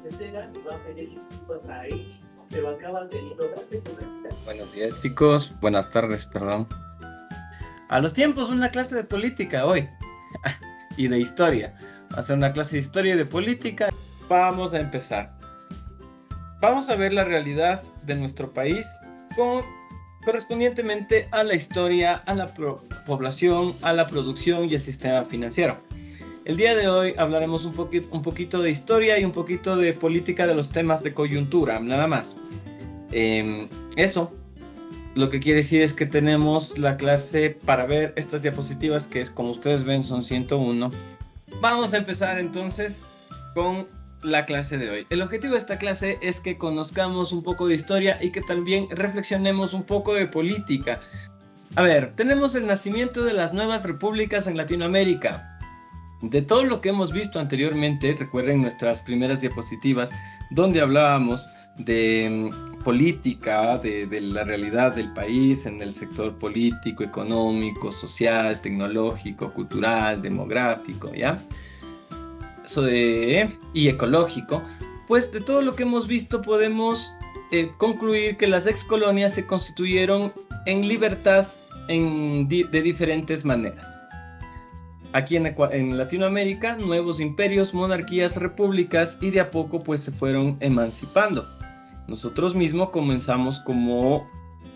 etcétera, y va a pedir disculpas a él, pero acaban de ignorarte con esta. Buenos días, chicos. Buenas tardes, perdón. A los tiempos, una clase de política hoy. Y de historia. Va a ser una clase de historia y de política. Vamos a empezar. Vamos a ver la realidad de nuestro país correspondientemente a la historia, a la población, a la producción y el sistema financiero. El día de hoy hablaremos un poquito de historia y un poquito de política de los temas de coyuntura, nada más. Eso, lo que quiere decir es que tenemos la clase para ver estas diapositivas, que es, como ustedes ven, son 101. Vamos a empezar entonces con la clase de hoy. El objetivo de esta clase es que conozcamos un poco de historia y que también reflexionemos un poco de política. A ver, tenemos el nacimiento de las nuevas repúblicas en Latinoamérica. De todo lo que hemos visto anteriormente, recuerden nuestras primeras diapositivas, donde hablábamos de política, de la realidad del país en el sector político, económico, social, tecnológico, cultural, demográfico, ¿ya? Y ecológico. Pues de todo lo que hemos visto podemos concluir que las excolonias se constituyeron en libertad de diferentes maneras. Aquí en Latinoamérica, nuevos imperios, monarquías, repúblicas, y de a poco pues se fueron emancipando. Nosotros mismos comenzamos como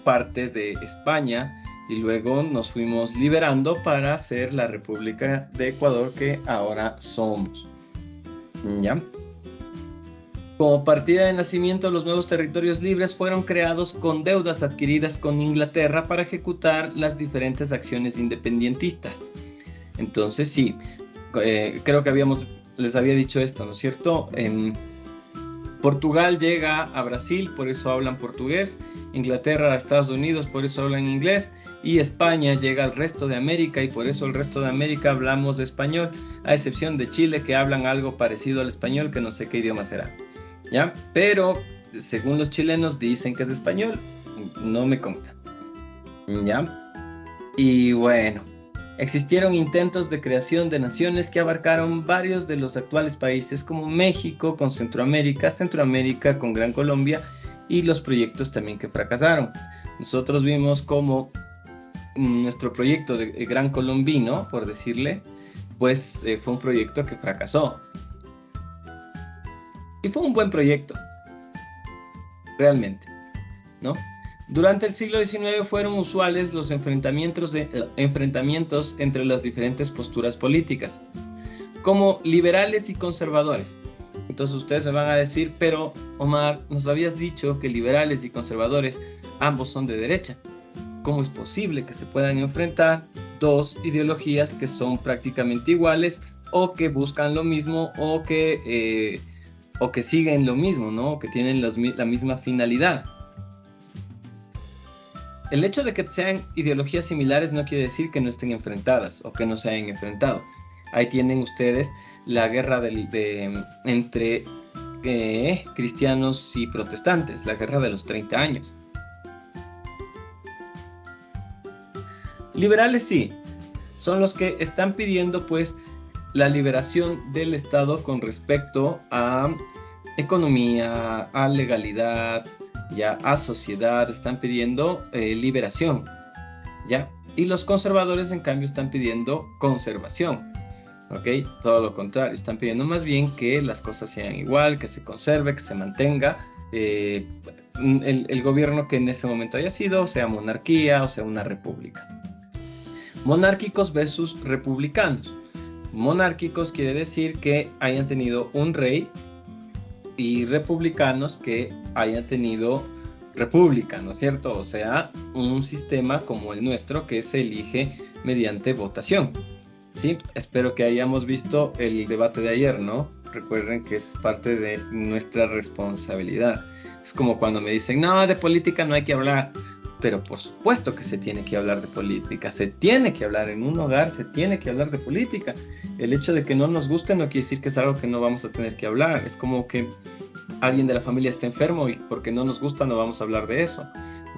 parte de España y luego nos fuimos liberando para ser la República de Ecuador que ahora somos. ¿Ya? Como partida de nacimiento, los nuevos territorios libres fueron creados con deudas adquiridas con Inglaterra para ejecutar las diferentes acciones independentistas. Entonces sí, creo que les había dicho esto, ¿no es cierto? Portugal llega a Brasil, por eso hablan portugués. Inglaterra a Estados Unidos, por eso hablan inglés. Y España llega al resto de América y por eso el resto de América hablamos español, a excepción de Chile, que hablan algo parecido al español, que no sé qué idioma será, ¿ya? Pero según los chilenos dicen que es español, no me consta, ¿ya? Y bueno, existieron intentos de creación de naciones que abarcaron varios de los actuales países, como México con Centroamérica con Gran Colombia, y los proyectos también que fracasaron. Nosotros vimos como nuestro proyecto de Gran Colombino, por decirle, pues fue un proyecto que fracasó. Y fue un buen proyecto, realmente, ¿no? Durante el siglo XIX fueron usuales los enfrentamientos entre las diferentes posturas políticas, como liberales y conservadores. Entonces ustedes me van a decir, pero Omar, nos habías dicho que liberales y conservadores ambos son de derecha. ¿Cómo es posible que se puedan enfrentar dos ideologías que son prácticamente iguales o que buscan lo mismo o que siguen lo mismo, ¿no? O que tienen la misma finalidad? El hecho de que sean ideologías similares no quiere decir que no estén enfrentadas o que no se hayan enfrentado. Ahí tienen ustedes la guerra entre cristianos y protestantes, la guerra de los 30 años. Liberales sí, son los que están pidiendo pues la liberación del Estado con respecto a economía, a legalidad, ya a sociedad, están pidiendo liberación, ¿ya? Y los conservadores en cambio están pidiendo conservación, ¿ok? Todo lo contrario, están pidiendo más bien que las cosas sean igual, que se conserve, que se mantenga el gobierno que en ese momento haya sido, sea monarquía o sea una república. Monárquicos versus republicanos. Monárquicos quiere decir que hayan tenido un rey, y republicanos que hayan tenido república, ¿no es cierto? O sea, un sistema como el nuestro que se elige mediante votación, ¿sí? Espero que hayamos visto el debate de ayer, ¿no? Recuerden que es parte de nuestra responsabilidad. Es como cuando me dicen, no, de política no hay que hablar. Pero por supuesto que se tiene que hablar de política, se tiene que hablar en un hogar, se tiene que hablar de política. El hecho de que no nos guste no quiere decir que es algo que no vamos a tener que hablar. Es como que alguien de la familia está enfermo y porque no nos gusta no vamos a hablar de eso,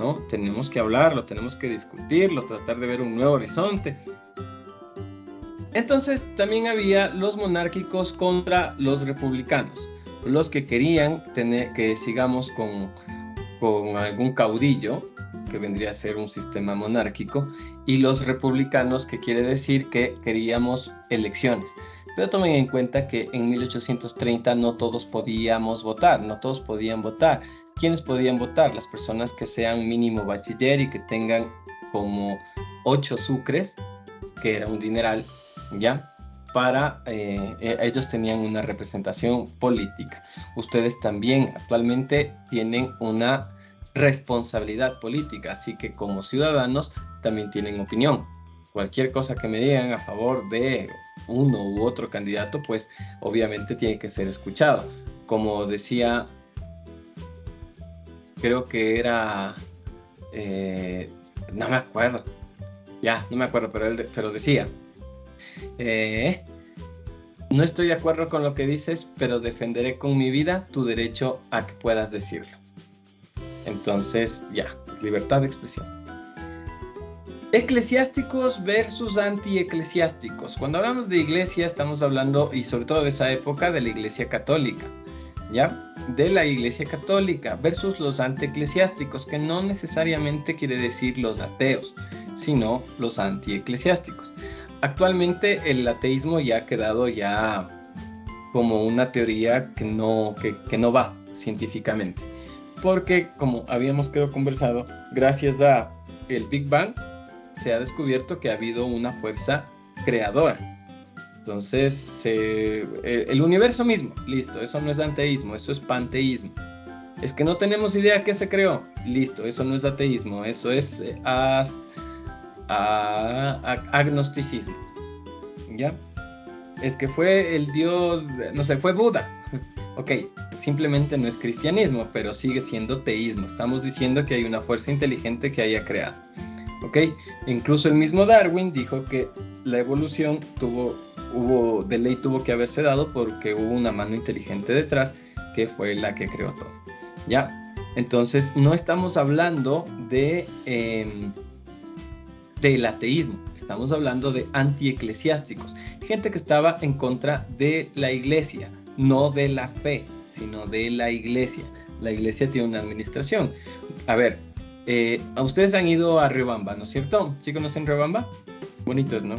¿no? Tenemos que hablarlo, tenemos que discutirlo, tratar de ver un nuevo horizonte. Entonces también había los monárquicos contra los republicanos. los que querían que sigamos con algún caudillo, que vendría a ser un sistema monárquico, y los republicanos, que quiere decir que queríamos elecciones. Pero tomen en cuenta que en 1830 no todos podíamos votar, no todos podían votar. ¿Quiénes podían votar? Las personas que sean mínimo bachiller y que tengan como 8 sucres, que era un dineral, ¿ya? Para ellos tenían una representación política. Ustedes también actualmente tienen una responsabilidad política, así que como ciudadanos también tienen opinión. Cualquier cosa que me digan a favor de uno u otro candidato, pues obviamente tiene que ser escuchado. Como decía, creo que era, no me acuerdo, no me acuerdo, pero decía, no estoy de acuerdo con lo que dices, pero defenderé con mi vida tu derecho a que puedas decirlo. Entonces, libertad de expresión. Eclesiásticos versus antieclesiásticos. Cuando hablamos de iglesia, estamos hablando, y sobre todo de esa época, de la iglesia católica, ¿ya? De la iglesia católica versus los antieclesiásticos, que no necesariamente quiere decir los ateos, sino los antieclesiásticos. Actualmente el ateísmo ya ha quedado como una teoría que no va científicamente. Porque, como habíamos conversado, gracias a el Big Bang, se ha descubierto que ha habido una fuerza creadora. Entonces, el universo mismo, listo, eso no es ateísmo, eso es panteísmo. Es que no tenemos idea qué se creó, listo, eso no es ateísmo, eso es agnosticismo, ¿ya? Es que fue el dios, no sé, fue Buda. Ok, simplemente no es cristianismo, pero sigue siendo teísmo. Estamos diciendo que hay una fuerza inteligente que haya creado. Ok, incluso el mismo Darwin dijo que la evolución tuvo que haberse dado porque hubo una mano inteligente detrás que fue la que creó todo. ¿Ya? Entonces, no estamos hablando del ateísmo, estamos hablando de antieclesiásticos, gente que estaba en contra de la iglesia. No de la fe, sino de la iglesia. La iglesia tiene una administración. A ver, ustedes han ido a Riobamba, ¿no es cierto? ¿Sí conocen Riobamba? Bonitos, ¿no?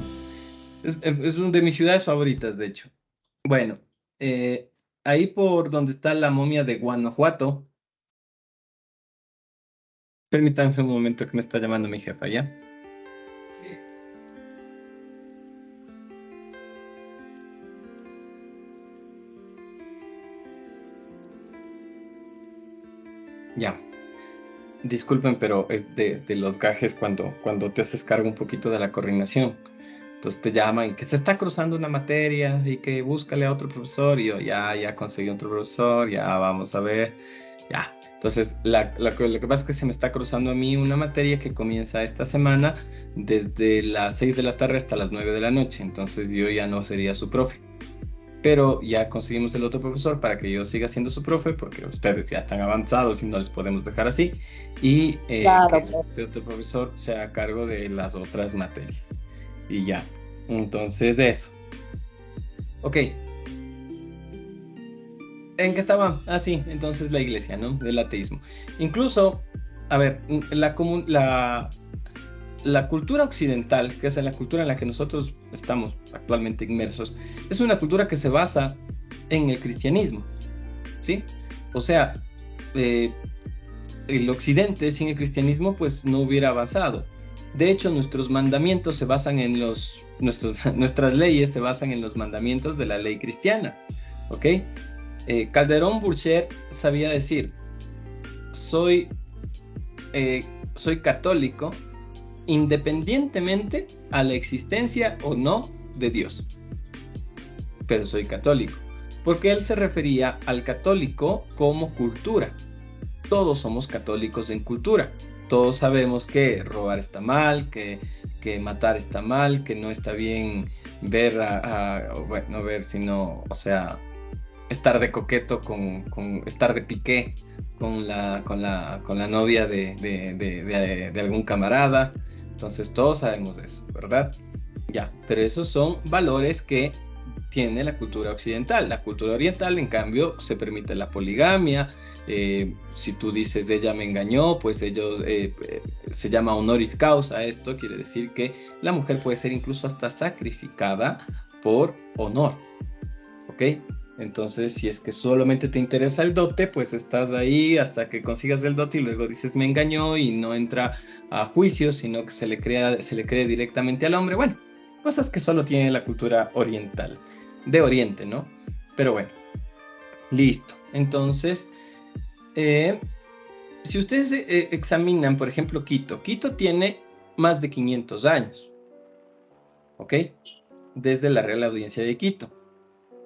Es una de mis ciudades favoritas, de hecho. Bueno, ahí por donde está la momia de Guanajuato. Permítanme un momento que me está llamando mi jefa, ¿ya? Sí. Ya, disculpen, pero es de los gajes cuando te haces cargo un poquito de la coordinación. Entonces te llaman y que se está cruzando una materia y que búscale a otro profesor. Y yo ya conseguí otro profesor, ya vamos a ver, ya. Entonces lo que pasa es que se me está cruzando a mí una materia que comienza esta semana desde las 6 de la tarde hasta las 9 de la noche. Entonces yo ya no sería su profe. Pero ya conseguimos el otro profesor para que yo siga siendo su profe, porque ustedes ya están avanzados y no les podemos dejar así. Y Claro, que este otro profesor se haga cargo de las otras materias. Y ya. Entonces, eso. Ok. ¿En qué estaba? Ah, sí. Entonces la iglesia, ¿no? Del ateísmo. Incluso, a ver, la cultura occidental, que es la cultura en la que nosotros estamos actualmente inmersos, es una cultura que se basa en el cristianismo, ¿sí? O sea, el occidente sin el cristianismo pues no hubiera avanzado. De hecho, nuestros mandamientos se basan en nuestras leyes se basan en los mandamientos de la ley cristiana, ¿ok? Calderón Burchard sabía decir, soy católico independientemente a la existencia o no de Dios, pero soy católico, porque él se refería al católico como cultura. Todos somos católicos en cultura, todos sabemos que robar está mal, que matar está mal, que no está bien ver no ver, sino, o sea, estar de coqueto estar de piqué con la novia de algún camarada. Entonces todos sabemos de eso, ¿verdad? Ya, pero esos son valores que tiene la cultura occidental. La cultura oriental, en cambio, se permite la poligamia. Si tú dices ella me engañó, pues ellos se llama honoris causa. Esto quiere decir que la mujer puede ser incluso hasta sacrificada por honor. ¿Ok? Entonces, si es que solamente te interesa el dote, pues estás ahí hasta que consigas el dote y luego dices me engañó y no entra a juicio, sino que se le cree directamente al hombre. Bueno, cosas que solo tiene la cultura oriental, de Oriente, ¿no? Pero bueno, listo. Entonces, si ustedes examinan, por ejemplo, Quito tiene más de 500 años, ¿ok? Desde la Real Audiencia de Quito,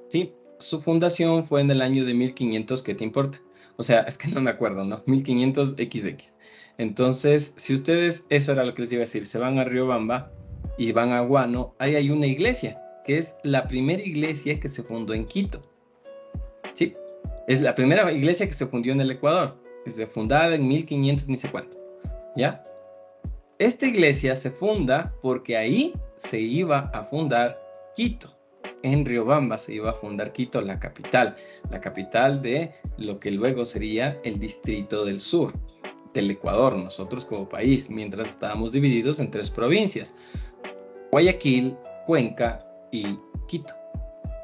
¿sí? Su fundación fue en el año de 1500, ¿qué te importa? O sea, es que no me acuerdo, ¿no? 1500 XX. Entonces, si ustedes, eso era lo que les iba a decir, se van a Riobamba y van a Guano, ahí hay una iglesia, que es la primera iglesia que se fundó en Quito. Sí, es la primera iglesia que se fundó en el Ecuador, es fundada en 1500 ni sé cuánto, ¿ya? Esta iglesia se funda porque ahí se iba a fundar Quito. En Riobamba se iba a fundar Quito, la capital de lo que luego sería el Distrito del Sur del Ecuador, nosotros como país, mientras estábamos divididos en 3 provincias, Guayaquil, Cuenca y Quito,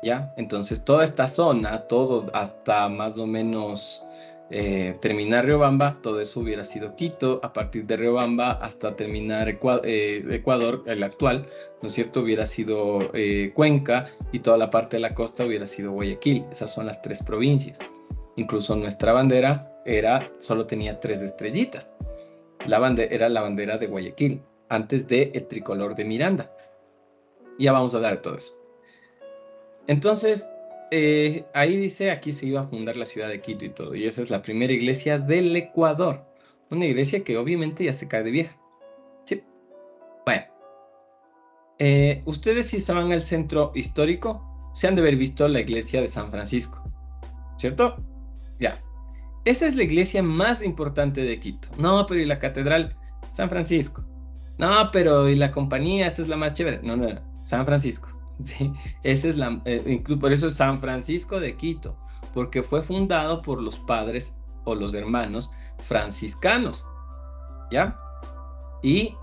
¿ya? Entonces toda esta zona, todo hasta más o menos terminar Riobamba, todo eso hubiera sido Quito. A partir de Riobamba hasta terminar Ecuador, el actual, ¿no es cierto? Hubiera sido Cuenca, y toda la parte de la costa hubiera sido Guayaquil. Esas son las 3 provincias. Incluso nuestra bandera solo tenía 3 estrellitas. Era la bandera de Guayaquil, antes del tricolor de Miranda. Ya vamos a hablar de todo eso. Entonces, ahí dice, aquí se iba a fundar la ciudad de Quito y todo, y esa es la primera iglesia del Ecuador, una iglesia que obviamente ya se cae de vieja. Sí. Bueno, ustedes si estaban en el centro histórico, se han de haber visto la iglesia de San Francisco, ¿cierto? Ya. Esa es la iglesia más importante de Quito. No, pero ¿y la catedral? San Francisco. No, pero ¿y la compañía? Esa es la más chévere. No, San Francisco. Sí, esa es por eso es San Francisco de Quito, porque fue fundado por los padres o los hermanos franciscanos, ¿ya? Y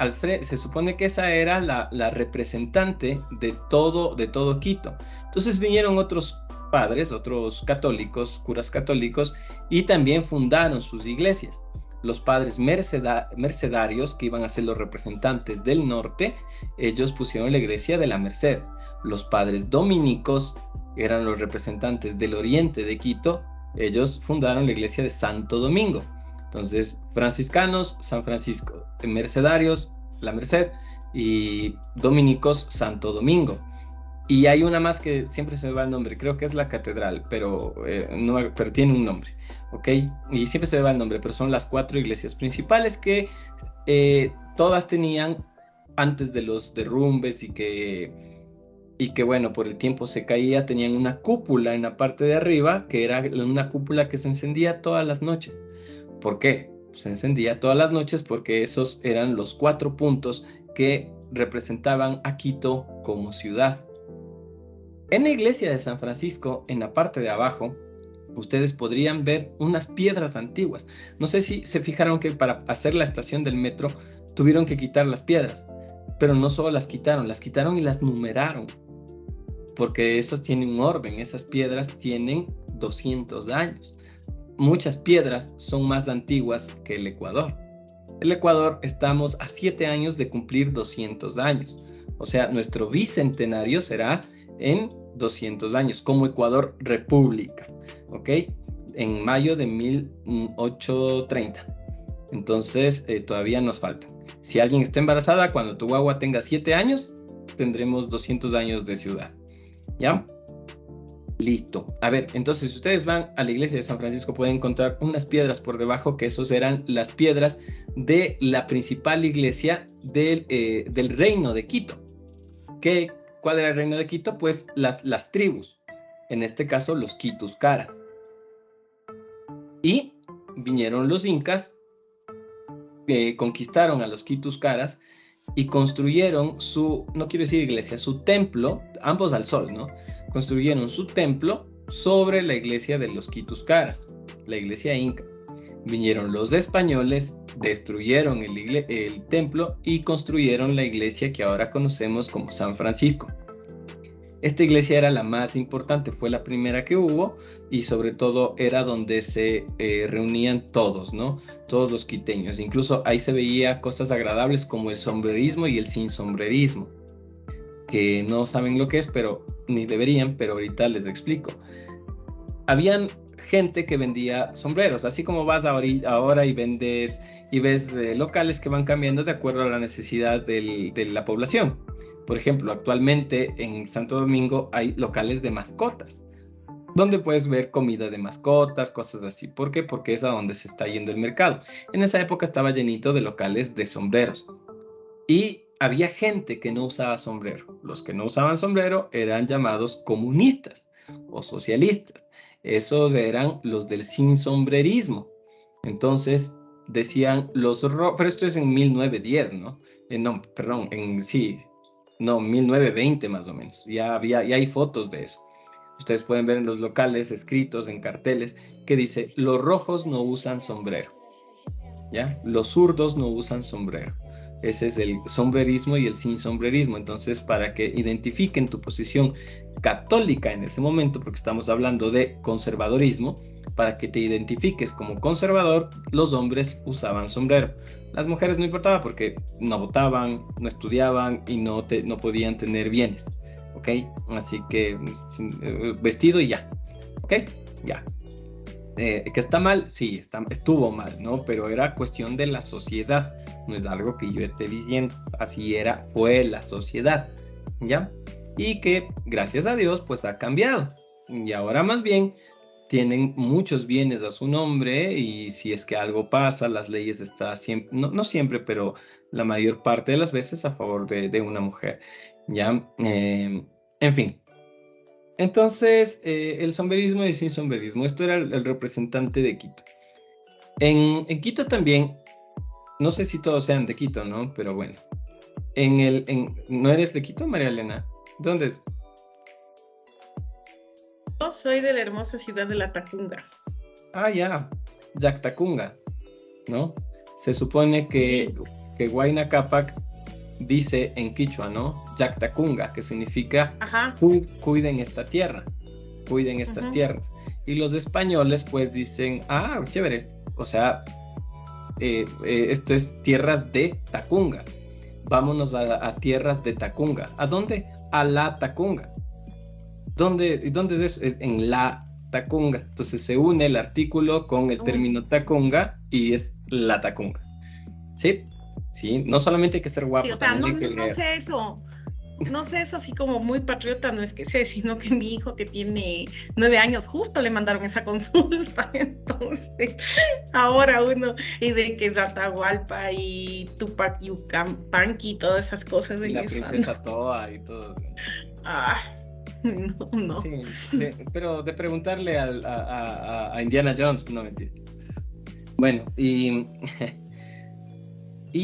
se supone que esa era la representante de todo Quito. Entonces vinieron otros padres, otros católicos, curas católicos, y también fundaron sus iglesias. Los padres mercedarios, que iban a ser los representantes del norte, ellos pusieron la iglesia de la Merced. Los padres dominicos eran los representantes del oriente de Quito, ellos fundaron la iglesia de Santo Domingo. Entonces, franciscanos, San Francisco, mercedarios, la Merced, y dominicos, Santo Domingo. Y hay una más que siempre se me va el nombre, creo que es la catedral, pero tiene un nombre, ¿ok? Y siempre se me va el nombre, pero son las 4 iglesias principales que todas tenían, antes de los derrumbes y que bueno, por el tiempo se caía, tenían una cúpula en la parte de arriba, que era una cúpula que se encendía todas las noches. ¿Por qué? Se encendía todas las noches porque esos eran los 4 puntos que representaban a Quito como ciudad. En la iglesia de San Francisco, en la parte de abajo, ustedes podrían ver unas piedras antiguas. No sé si se fijaron que para hacer la estación del metro tuvieron que quitar las piedras, pero no solo las quitaron y las numeraron, porque eso tiene un orden, esas piedras tienen 200 años. Muchas piedras son más antiguas que el Ecuador. El Ecuador estamos a 7 años de cumplir 200 años. O sea, nuestro bicentenario será en 200 años, como Ecuador República, ¿ok? En mayo de 1830. Entonces, todavía nos falta. Si alguien está embarazada, cuando tu guagua tenga 7 años, tendremos 200 años de ciudad, ¿ya? Listo. A ver, entonces si ustedes van a la iglesia de San Francisco pueden encontrar unas piedras por debajo, que esos eran las piedras de la principal iglesia del reino de Quito. ¿Cuál era el reino de Quito? Pues las tribus, en este caso los quituscaras. Y vinieron los incas, conquistaron a los quituscaras y construyeron no quiero decir iglesia, su templo, ambos al sol, ¿no? construyeron su templo sobre la iglesia de los Quituscaras, la iglesia inca. Vinieron los españoles, destruyeron el templo y construyeron la iglesia que ahora conocemos como San Francisco. Esta iglesia era la más importante, fue la primera que hubo y sobre todo era donde se reunían todos, ¿no? Todos los quiteños. Incluso ahí se veía cosas agradables como el sombrerismo y el sin sombrerismo, que no saben lo que es, pero ni deberían, pero ahorita les explico. Habían gente que vendía sombreros, así como vas ahora y vendes y ves locales que van cambiando de acuerdo a la necesidad de la población. Por ejemplo, actualmente en Santo Domingo hay locales de mascotas, donde puedes ver comida de mascotas, cosas así. ¿Por qué? Porque es a donde se está yendo el mercado. En esa época estaba llenito de locales de sombreros. Y había gente que no usaba sombrero. Los que no usaban sombrero eran llamados comunistas o socialistas. Esos eran los del sin sombrerismo. Entonces decían pero esto es en 1910, ¿no? No, perdón, no, 1920 más o menos. Ya hay fotos de eso. Ustedes pueden ver en los locales escritos en carteles que dice, los rojos no usan sombrero, ¿ya? Los zurdos no usan sombrero. Ese es el sombrerismo y el sin sombrerismo. Entonces, para que identifiquen tu posición católica en ese momento, porque estamos hablando de conservadorismo, para que te identifiques como conservador, los hombres usaban sombrero. Las mujeres no importaba porque no votaban, no estudiaban y no podían tener bienes, ¿ok? Así que vestido y ya, ¿ok? Ya. ¿Que está mal? Sí, estuvo mal, ¿no? Pero era cuestión de la sociedad, no es algo que yo esté diciendo, así fue la sociedad, ¿ya? Y que, gracias a Dios, pues ha cambiado, y ahora más bien tienen muchos bienes a su nombre, y si es que algo pasa, las leyes están siempre, no siempre, pero la mayor parte de las veces a favor de una mujer, ¿ya? En fin. Entonces, el sombrerismo y el sin sombrerismo, esto era el representante de Quito. En Quito también, no sé si todos sean de Quito, ¿no? Pero bueno, ¿no eres de Quito, María Elena? ¿Dónde es? Yo soy de la hermosa ciudad de La Tacunga. Ah, ya, Yactacunga, ¿no? Se supone que Huayna Cápac dice en quichua, ¿no? Yactacunga, que significa cuiden esta tierra, cuiden estas tierras. Y los españoles pues dicen, ah, chévere, o sea, esto es tierras de Tacunga. Vámonos a tierras de Tacunga. ¿A dónde? A La Tacunga. ¿Dónde es eso? Es en La Tacunga. Entonces se une el artículo con el término Tacunga y es La Tacunga. ¿Sí? Sí, no solamente hay que ser guapo. Sí, o sea, no sé eso. No sé eso así como muy patriota, no es que sé, sino que mi hijo que tiene 9 años justo le mandaron esa consulta, entonces ahora uno, y de que es Atahualpa y Tupac Yupanqui y todas esas cosas. Y la princesa Toa y todo. Ah, no. Sí, pero de preguntarle a Indiana Jones, no mentira. Bueno, y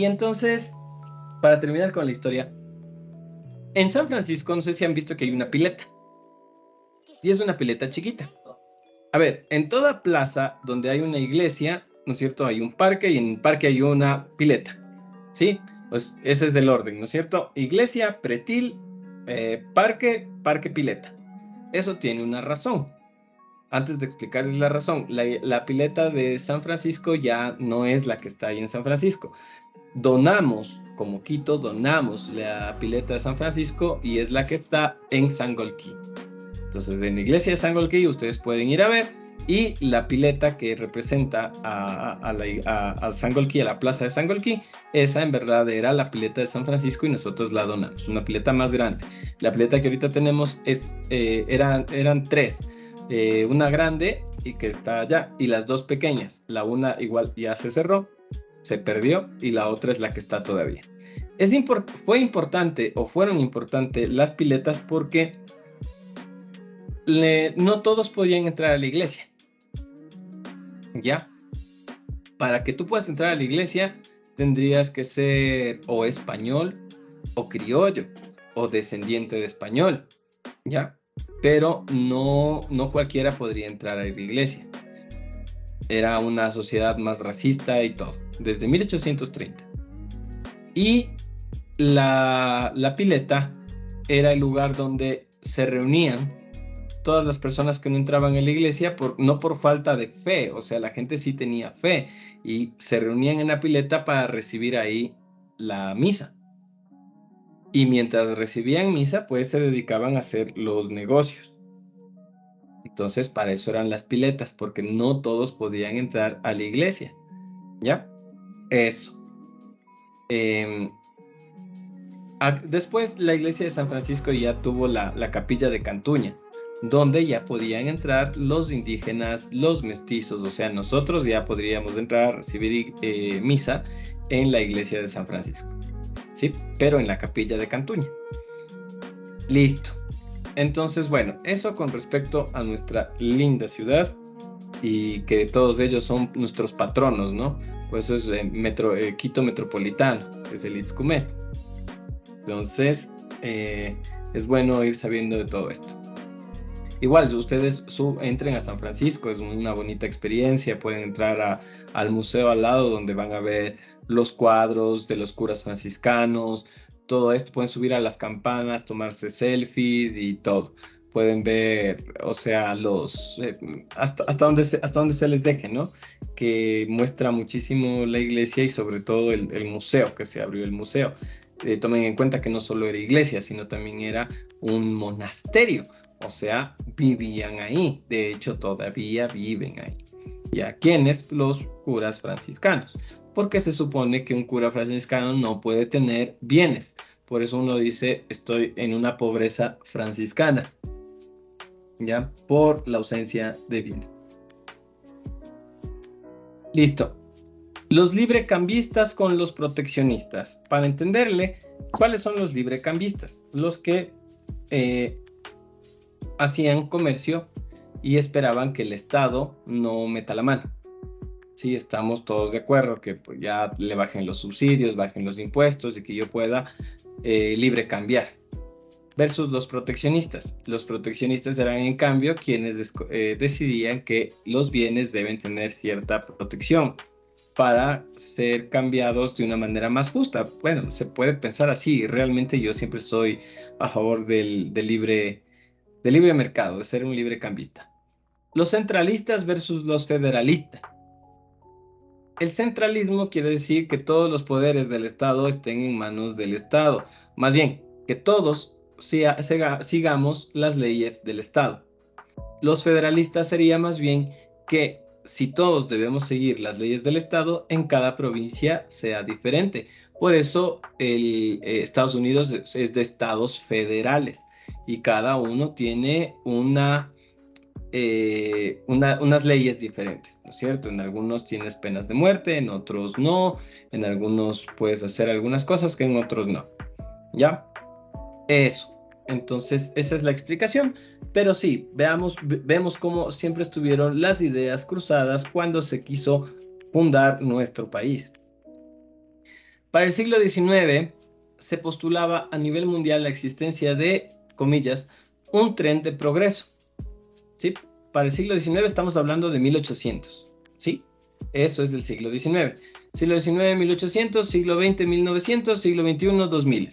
entonces, para terminar con la historia, en San Francisco, no sé si han visto que hay una pileta. Y es una pileta chiquita. A ver, en toda plaza donde hay una iglesia, ¿no es cierto? Hay un parque y en el parque hay una pileta. ¿Sí? Pues ese es el orden, ¿no es cierto? Iglesia, pretil, parque, pileta. Eso tiene una razón. Antes de explicarles la razón, la pileta de San Francisco ya no es la que está ahí en San Francisco. Donamos, como Quito, donamos la pileta de San Francisco y es la que está en Sangolquí. Entonces, en la iglesia de Sangolquí ustedes pueden ir a ver, y la pileta que representa a Sangolquí, a la plaza de Sangolquí, esa en verdad era la pileta de San Francisco y nosotros la donamos, una pileta más grande. La pileta que ahorita tenemos eran tres, una grande y que está allá, y las dos pequeñas. La una igual ya se cerró, se perdió, y la otra es la que está todavía. Fueron importantes las piletas porque no todos podían entrar a la iglesia. ¿Ya? Para que tú puedas entrar a la iglesia, tendrías que ser o español, o criollo, o descendiente de español. ¿Ya? pero no cualquiera podría entrar a la iglesia. Era una sociedad más racista y todo, desde 1830. Y la pileta era el lugar donde se reunían todas las personas que no entraban en la iglesia, no por falta de fe, o sea, la gente sí tenía fe y se reunían en la pileta para recibir ahí la misa. Y mientras recibían misa, pues se dedicaban a hacer los negocios. Entonces, para eso eran las piletas, porque no todos podían entrar a la iglesia. ¿Ya? Eso. Después, la iglesia de San Francisco ya tuvo la capilla de Cantuña, donde ya podían entrar los indígenas, los mestizos, o sea, nosotros ya podríamos entrar a recibir misa en la iglesia de San Francisco, ¿sí? Pero en la capilla de Cantuña. Listo. Entonces, bueno, eso con respecto a nuestra linda ciudad y que todos ellos son nuestros patronos, ¿no? Pues eso es Quito Metropolitano, que es el Ixcumet. Entonces, es bueno ir sabiendo de todo esto. Igual, si ustedes entren a San Francisco, es una bonita experiencia. Pueden entrar al museo al lado, donde van a ver los cuadros de los curas franciscanos, todo esto. Pueden subir a las campanas, tomarse selfies y todo. Pueden ver, o sea, hasta donde se les deje, ¿no? Que muestra muchísimo la iglesia y sobre todo el museo, que se abrió el museo. Tomen en cuenta que no solo era iglesia, sino también era un monasterio. O sea, vivían ahí. De hecho, todavía viven ahí. ¿Ya? ¿Quiénes? Los curas franciscanos. Porque se supone que un cura franciscano no puede tener bienes. Por eso uno dice, estoy en una pobreza franciscana. ¿Ya? Por la ausencia de bienes. Listo. Los librecambistas con los proteccionistas. Para entenderle, ¿cuáles son los librecambistas? Los que hacían comercio y esperaban que el Estado no meta la mano. Sí, estamos todos de acuerdo que pues, ya le bajen los subsidios, bajen los impuestos y que yo pueda libre cambiar. Versus los proteccionistas. Los proteccionistas eran, en cambio, quienes decidían que los bienes deben tener cierta protección para ser cambiados de una manera más justa. Bueno, se puede pensar así. Realmente yo siempre estoy a favor del libre mercado, de ser un librecambista. Los centralistas versus los federalistas. El centralismo quiere decir que todos los poderes del Estado estén en manos del Estado. Más bien, que todos sigamos las leyes del Estado. Los federalistas sería más bien que si todos debemos seguir las leyes del Estado, en cada provincia sea diferente. Por eso Estados Unidos es de estados federales y cada uno tiene unas leyes diferentes, ¿no es cierto? En algunos tienes penas de muerte, en otros no, en algunos puedes hacer algunas cosas que en otros no. ¿Ya? Eso. Entonces, esa es la explicación. Pero sí, vemos cómo siempre estuvieron las ideas cruzadas cuando se quiso fundar nuestro país. Para el siglo XIX, se postulaba a nivel mundial la existencia de, comillas, un tren de progreso. ¿Sí? Para el siglo XIX estamos hablando de 1800. ¿Sí? Eso es del siglo XIX. Siglo XIX, 1800, siglo XX, 1900, siglo XXI, 2000.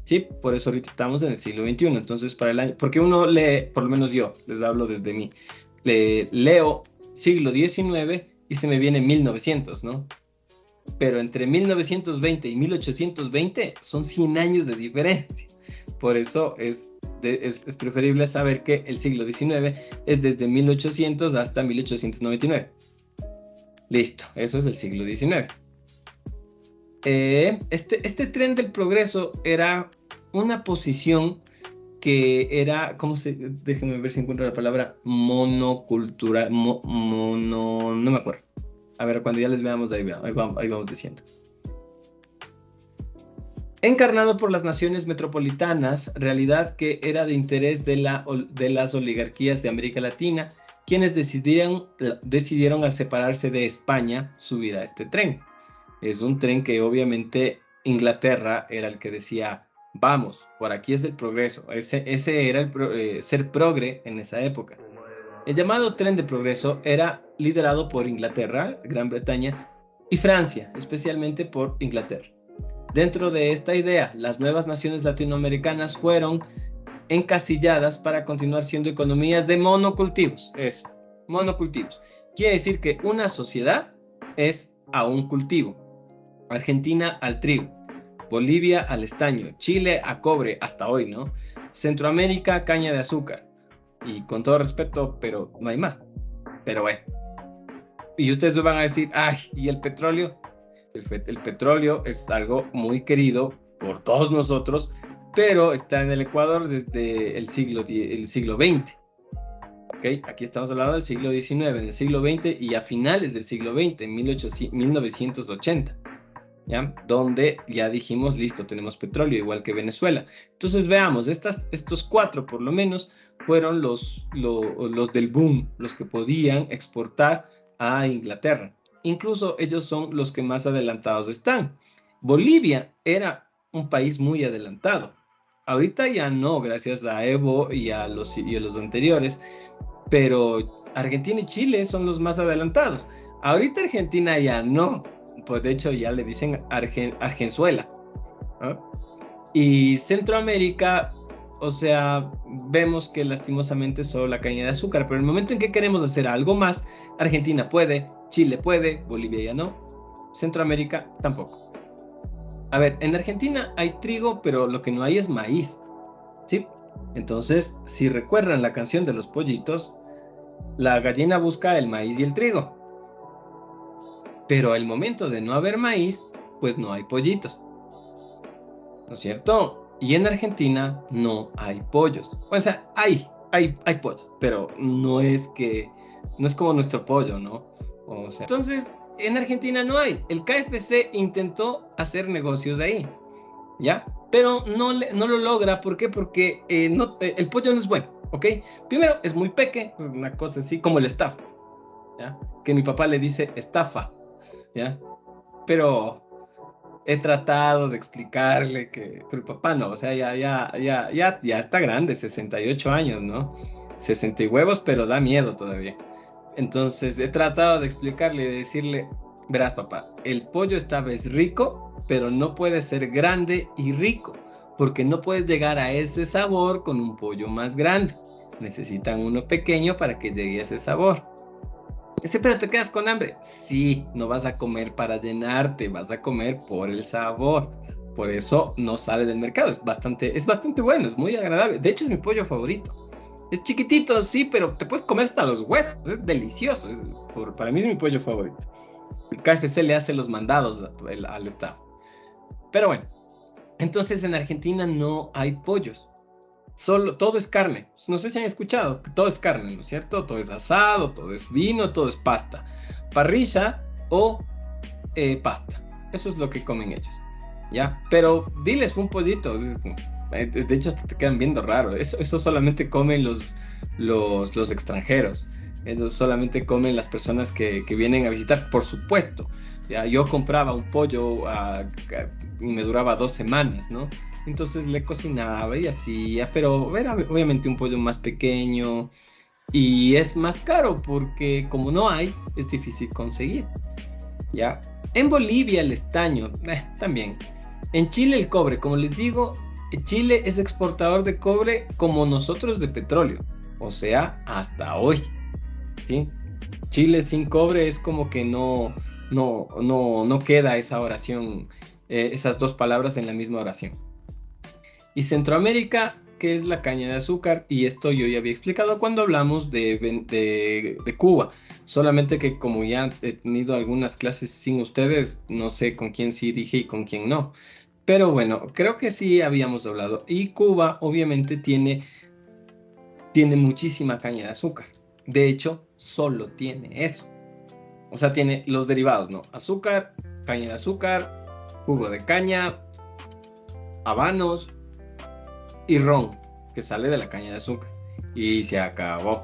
Sí, por eso ahorita estamos en el siglo XXI. Entonces, para el año, porque uno lee, por lo menos yo, les hablo desde mí, leo siglo XIX y se me viene 1900, ¿no? Pero entre 1920 y 1820 son 100 años de diferencia. Por eso es preferible saber que el siglo XIX es desde 1800 hasta 1899. Listo, eso es el siglo XIX. Este tren del progreso era una posición que era, déjenme ver si encuentro la palabra, monocultural, no me acuerdo. A ver, cuando ya les veamos, ahí vamos diciendo. Encarnado por las naciones metropolitanas, realidad que era de interés de las oligarquías de América Latina, quienes decidieron al separarse de España subir a este tren. Es un tren que obviamente Inglaterra era el que decía, Vamos, por aquí es el progreso. Ese era ser progre en esa época. El llamado tren de progreso era liderado por Inglaterra, Gran Bretaña y Francia, especialmente por Inglaterra. Dentro de esta idea, las nuevas naciones latinoamericanas fueron encasilladas para continuar siendo economías de monocultivos. Eso, monocultivos. Quiere decir que una sociedad es a un cultivo. Argentina al trigo, Bolivia al estaño, Chile a cobre hasta hoy, ¿no? Centroamérica caña de azúcar. Y con todo respeto, pero no hay más. Pero bueno. Y ustedes me van a decir, ay, ¿y el petróleo? El petróleo es algo muy querido por todos nosotros, pero está en el Ecuador desde el siglo XX. ¿Okay? Aquí estamos hablando del siglo XIX, del siglo XX y a finales del siglo XX, en 1980. ¿Ya? Donde ya dijimos, listo, tenemos petróleo, igual que Venezuela. Entonces veamos, estos 4 por lo menos fueron los del boom, los que podían exportar a Inglaterra. Incluso ellos son los que más adelantados están. Bolivia era un país muy adelantado. Ahorita ya no, gracias a Evo y a los anteriores, pero Argentina y Chile son los más adelantados. Ahorita Argentina ya no. Pues de hecho ya le dicen Argenzuela, ¿no? Y Centroamérica, o sea, vemos que lastimosamente solo la caña de azúcar, pero en el momento en que queremos hacer algo más, Argentina puede, Chile puede, Bolivia ya no, Centroamérica tampoco. A ver, en Argentina hay trigo, pero lo que no hay es maíz, ¿sí? Entonces, si recuerdan la canción de los pollitos, la gallina busca el maíz y el trigo. Pero al momento de no haber maíz, pues no hay pollitos, ¿no es cierto? Y en Argentina no hay pollos. O sea, hay pollos, pero no es como nuestro pollo, ¿no? O sea, entonces, en Argentina no hay. El KFC intentó hacer negocios ahí, ¿ya? Pero no lo logra. ¿Por qué? Porque el pollo no es bueno, ¿ok? Primero, es muy peque, una cosa así, como el staff, ¿ya? Que mi papá le dice estafa, ¿ya? Pero he tratado de explicarle que, pero papá no, o sea, ya está grande, 68 años, ¿no? 60 y huevos, pero da miedo todavía. Entonces he tratado de explicarle y de decirle, verás papá, el pollo esta vez rico, pero no puede ser grande y rico, porque no puedes llegar a ese sabor con un pollo más grande. Necesitan uno pequeño para que llegue a ese sabor. Dice, pero te quedas con hambre. Sí, no vas a comer para llenarte, vas a comer por el sabor. Por eso no sale del mercado. Es bastante bueno, es muy agradable. De hecho, es mi pollo favorito. Es chiquitito, sí, pero te puedes comer hasta los huesos. Es delicioso. Para mí es mi pollo favorito. El KFC le hace los mandados al staff. Pero bueno, entonces en Argentina no hay pollos. Todo es carne. No sé si han escuchado que todo es carne, ¿no es cierto? Todo es asado, todo es vino, todo es pasta. Parrilla o pasta. Eso es lo que comen ellos, ¿ya? Pero diles un pollito. De hecho, hasta te quedan viendo raro. Eso solamente comen los extranjeros. Eso solamente comen las personas que vienen a visitar, por supuesto. ¿Ya? Yo compraba un pollo y me duraba 2 semanas, ¿no? Entonces le cocinaba y hacía, pero era obviamente un pollo más pequeño y es más caro porque como no hay, es difícil conseguir, ¿ya? En Bolivia el estaño, también. En Chile el cobre, como les digo, Chile es exportador de cobre como nosotros de petróleo, o sea, hasta hoy, ¿sí? Chile sin cobre es como que no queda esa oración, esas 2 palabras en la misma oración. Y Centroamérica, que es la caña de azúcar, y esto yo ya había explicado cuando hablamos de Cuba, solamente que como ya he tenido algunas clases sin ustedes, no sé con quién sí dije y con quién no, pero bueno, creo que sí habíamos hablado, y Cuba obviamente tiene muchísima caña de azúcar, de hecho, solo tiene eso, o sea, tiene los derivados, ¿no? Azúcar, caña de azúcar, jugo de caña, habanos, y ron, que sale de la caña de azúcar. Y se acabó.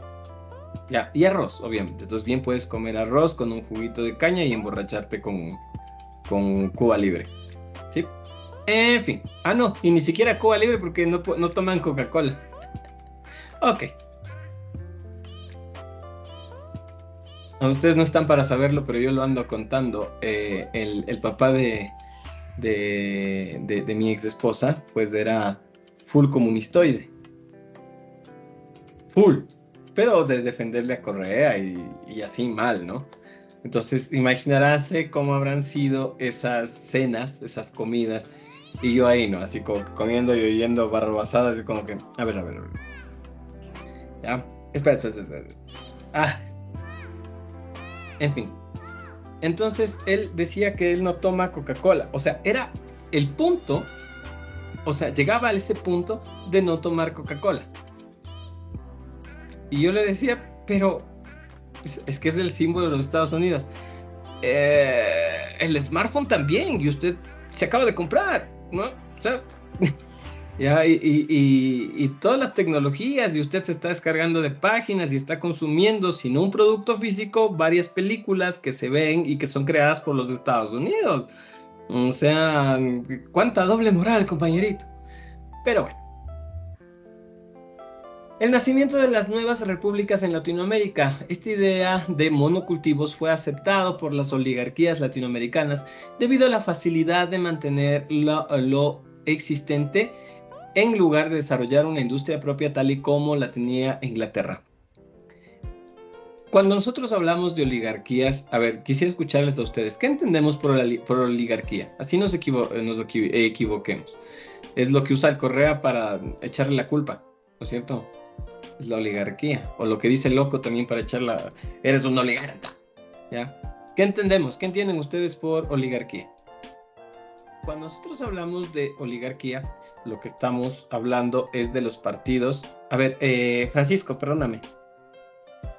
Ya, y arroz, obviamente. Entonces bien puedes comer arroz con un juguito de caña y emborracharte con Cuba Libre. ¿Sí? En fin. Ah, no, y ni siquiera Cuba Libre porque no toman Coca-Cola. Ok. Ustedes no están para saberlo, pero yo lo ando contando. El papá de mi ex esposa, pues era full comunistoide. Full. Pero de defenderle a Correa y así mal, ¿no? Entonces, imaginarás cómo habrán sido esas cenas, esas comidas. Y yo ahí, ¿no? Así como que comiendo y oyendo barrabasadas, así como que, a ver. Ya, espera. Ah, en fin. Entonces, él decía que él no toma Coca-Cola. O sea, era el punto, o sea, llegaba a ese punto de no tomar Coca-Cola. Y yo le decía, pero es que es el símbolo de los Estados Unidos. El smartphone también, y usted se acaba de comprar, ¿no? O sea, ya, y todas las tecnologías, y usted se está descargando de páginas y está consumiendo, sin un producto físico, varias películas que se ven y que son creadas por los Estados Unidos. O sea, cuánta doble moral, compañerito. Pero bueno. El nacimiento de las nuevas repúblicas en Latinoamérica. Esta idea de monocultivos fue aceptado por las oligarquías latinoamericanas debido a la facilidad de mantener lo existente en lugar de desarrollar una industria propia tal y como la tenía Inglaterra. Cuando nosotros hablamos de oligarquías, a ver, quisiera escucharles a ustedes. ¿Qué entendemos por oligarquía? Así nos equivoquemos. Es lo que usa el Correa para echarle la culpa, ¿no es cierto? Es la oligarquía, o lo que dice el loco también para echarla, eres un oligarca, ¿ya? ¿Qué entendemos? ¿Qué entienden ustedes por oligarquía? Cuando nosotros hablamos de oligarquía, lo que estamos hablando es de los partidos. A ver, Francisco, perdóname,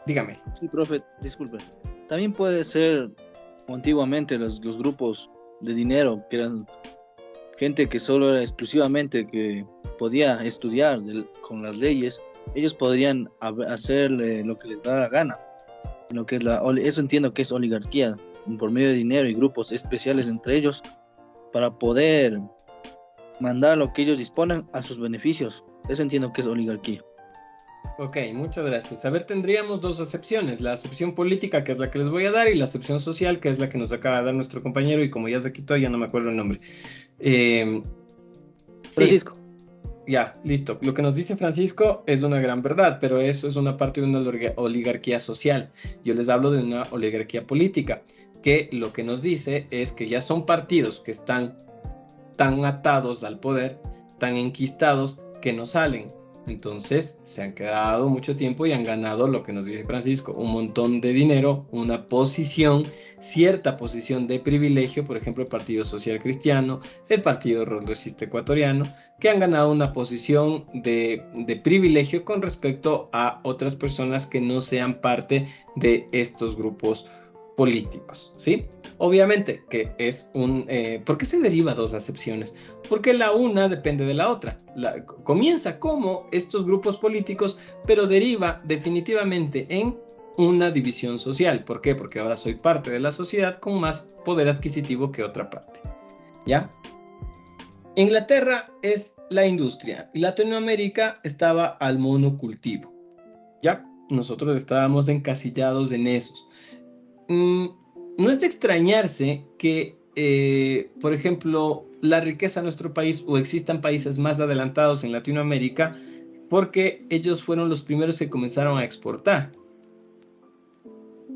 dígame. Sí, profe, disculpe. También puede ser antiguamente los grupos de dinero, que eran gente que solo era exclusivamente que podía estudiar con las leyes. Ellos podrían hacer lo que les da la gana. Lo que es eso entiendo que es oligarquía, por medio de dinero y grupos especiales entre ellos, para poder mandar lo que ellos disponen a sus beneficios. Eso entiendo que es oligarquía. Ok, muchas gracias. A ver, tendríamos dos acepciones, la acepción política, que es la que les voy a dar, y la acepción social, que es la que nos acaba de dar nuestro compañero, y como ya se quitó, ya no me acuerdo el nombre. Francisco. Sí. Ya, listo. Lo que nos dice Francisco es una gran verdad, pero eso es una parte de una oligarquía social. Yo les hablo de una oligarquía política, que lo que nos dice es que ya son partidos que están tan atados al poder, tan enquistados, que no salen. Entonces se han quedado mucho tiempo y han ganado lo que nos dice Francisco, un montón de dinero, una posición, cierta posición de privilegio, por ejemplo el Partido Social Cristiano, el Partido Progresista Ecuatoriano, que han ganado una posición de privilegio con respecto a otras personas que no sean parte de estos grupos políticos, ¿sí? Obviamente que es ¿por qué se deriva dos acepciones? Porque la una depende de la otra. Comienza como estos grupos políticos, pero deriva definitivamente en una división social. ¿Por qué? Porque ahora soy parte de la sociedad con más poder adquisitivo que otra parte, ¿ya? Inglaterra es la industria y Latinoamérica estaba al monocultivo, ¿ya? Nosotros estábamos encasillados en esos. No es de extrañarse que, por ejemplo, la riqueza de nuestro país o existan países más adelantados en Latinoamérica porque ellos fueron los primeros que comenzaron a exportar.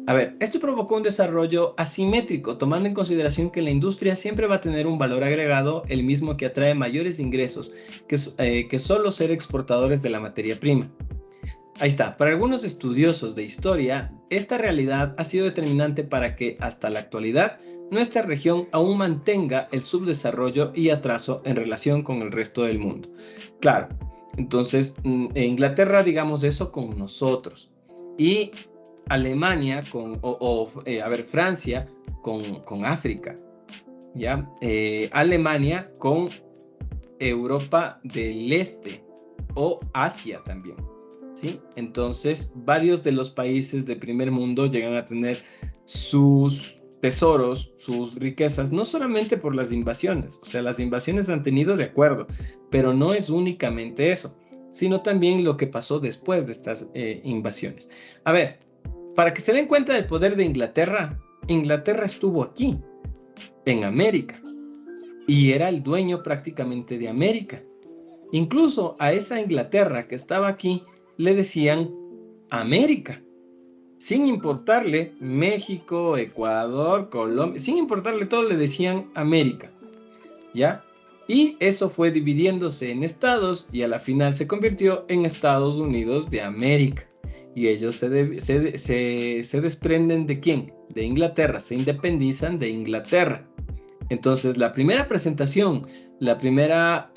A ver, esto provocó un desarrollo asimétrico, tomando en consideración que la industria siempre va a tener un valor agregado, el mismo que atrae mayores ingresos que solo ser exportadores de la materia prima. Ahí está. Para algunos estudiosos de historia, esta realidad ha sido determinante para que, hasta la actualidad, nuestra región aún mantenga el subdesarrollo y atraso en relación con el resto del mundo. Claro, entonces Inglaterra, digamos eso con nosotros, y Alemania Francia con África, ¿ya? Alemania con Europa del Este o Asia también. ¿Sí? Entonces, varios de los países de primer mundo llegan a tener sus tesoros, sus riquezas, no solamente por las invasiones, o sea, las invasiones han tenido de acuerdo, pero no es únicamente eso, sino también lo que pasó después de estas invasiones. A ver, para que se den cuenta del poder de Inglaterra, Inglaterra estuvo aquí, en América, y era el dueño prácticamente de América. Incluso a esa Inglaterra que estaba aquí le decían América, sin importarle México, Ecuador, Colombia, sin importarle todo, le decían América, ¿ya? Y eso fue dividiéndose en estados y a la final se convirtió en Estados Unidos de América. Y ellos se desprenden ¿de quién? De Inglaterra, se independizan de Inglaterra. Entonces, la primera presentación, la primera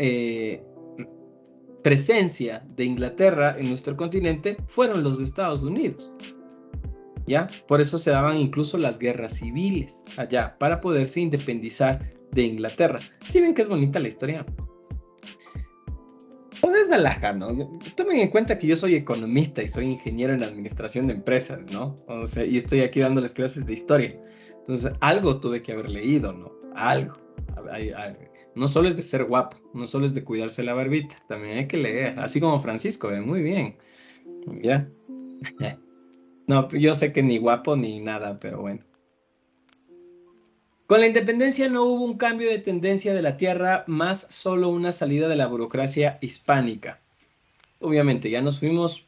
presencia de Inglaterra en nuestro continente fueron los Estados Unidos. ¿Ya? Por eso se daban incluso las guerras civiles allá, para poderse independizar de Inglaterra. ¿Sí ven que es bonita la historia? Pues es de laja, ¿no? Tomen en cuenta que yo soy economista y soy ingeniero en administración de empresas, ¿no? O sea, y estoy aquí dándoles clases de historia. Entonces, algo tuve que haber leído, ¿no? Algo. No solo es de ser guapo, no solo es de cuidarse la barbita, también hay que leer, así como Francisco, muy bien. ¿Ya? No, yo sé que ni guapo ni nada, pero bueno. Con la independencia no hubo un cambio de tendencia de la tierra, más solo una salida de la burocracia hispánica. Obviamente, ya nos fuimos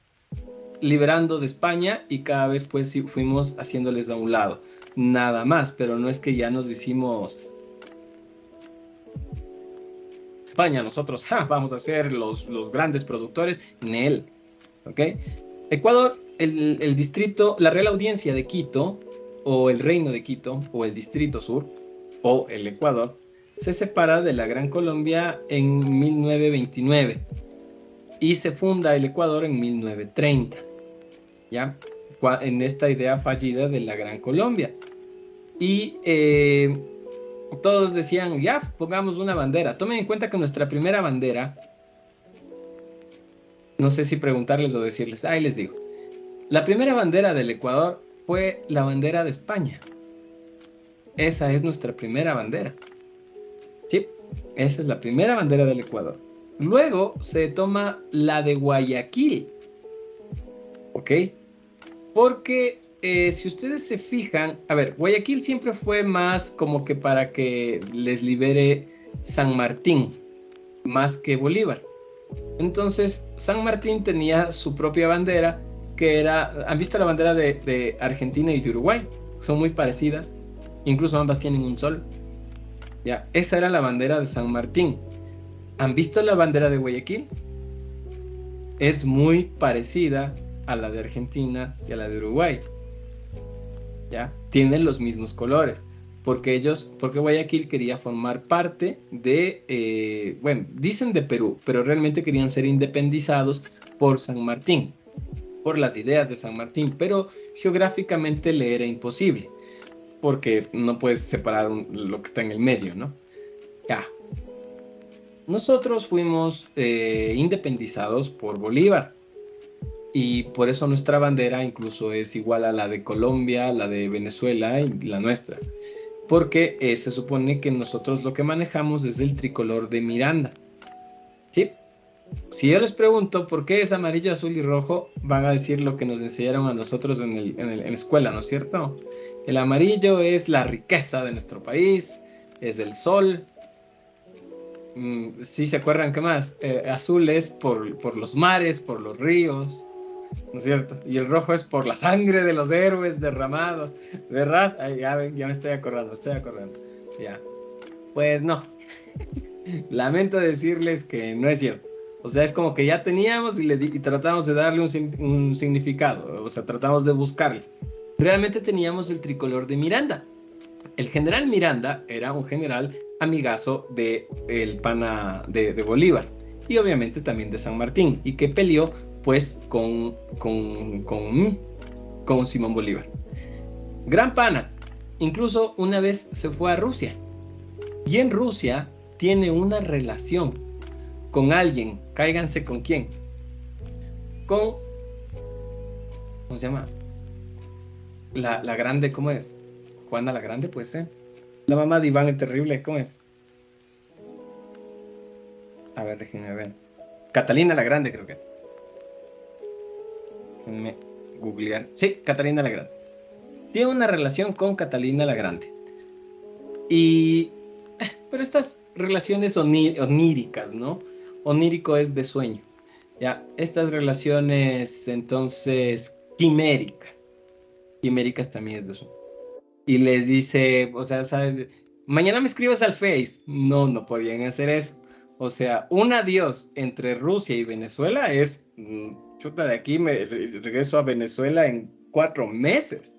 liberando de España y cada vez pues sí fuimos haciéndoles a un lado. Nada más, pero no es que ya nos hicimos España, nosotros vamos a ser los grandes productores, Nel, ¿ok? Ecuador, el distrito, la Real Audiencia de Quito, o el Reino de Quito, o el Distrito Sur, o el Ecuador, se separa de la Gran Colombia en 1929 y se funda el Ecuador en 1930, ¿ya? En esta idea fallida de la Gran Colombia. Y todos decían, ya, pongamos una bandera. Tomen en cuenta que nuestra primera bandera, no sé si preguntarles o decirles, ahí les digo. La primera bandera del Ecuador fue la bandera de España. Esa es nuestra primera bandera. Sí, esa es la primera bandera del Ecuador. Luego se toma la de Guayaquil. ¿Ok? Porque si ustedes se fijan, a ver, Guayaquil siempre fue más como que para que les libere San Martín, más que Bolívar. Entonces, San Martín tenía su propia bandera, que era, ¿han visto la bandera de Argentina y de Uruguay? Son muy parecidas, incluso ambas tienen un sol. Ya, esa era la bandera de San Martín. ¿Han visto la bandera de Guayaquil? Es muy parecida a la de Argentina y a la de Uruguay. ¿Ya? Tienen los mismos colores, porque Guayaquil quería formar parte de, bueno, dicen de Perú, pero realmente querían ser independizados por San Martín, por las ideas de San Martín, pero geográficamente le era imposible, porque no puedes separar lo que está en el medio, ¿no? Ya. Nosotros fuimos independizados por Bolívar, y por eso nuestra bandera incluso es igual a la de Colombia, la de Venezuela y la nuestra, porque se supone que nosotros lo que manejamos es el tricolor de Miranda. ¿Sí? Si yo les pregunto por qué es amarillo, azul y rojo, van a decir lo que nos enseñaron a nosotros en la escuela, ¿no es cierto? El amarillo es la riqueza de nuestro país, es el sol. ¿Sí se acuerdan qué más? Azul es por los mares, por los ríos, ¿no es cierto? Y el rojo es por la sangre de los héroes derramados, ¿verdad? Ay, ya me estoy acordando, ya. Pues no, lamento decirles que no es cierto. O sea, es como que ya teníamos y tratamos de darle un significado, o sea, tratamos de buscarle. Realmente teníamos el tricolor de Miranda. El general Miranda era un general amigazo del pana de Bolívar y obviamente también de San Martín, y que peleó pues con Simón Bolívar. Gran pana, incluso una vez se fue a Rusia, y en Rusia tiene una relación con alguien, cáiganse con quién, ¿cómo se llama? La grande, ¿cómo es? Juana la Grande, puede ser. La mamá de Iván el Terrible, ¿cómo es? A ver, déjenme ver. Catalina la Grande, creo que es. Déjenme googlear. Sí, Catalina la Grande. Tiene una relación con Catalina la Grande. Pero estas relaciones oníricas, ¿no? Onírico es de sueño. Ya, estas relaciones, entonces, quiméricas también es de sueño. Y les dice, o sea, ¿sabes? Mañana me escribes al Face. No, no podían hacer eso. O sea, un adiós entre Rusia y Venezuela es, chuta, de aquí me regreso a Venezuela en 4 meses,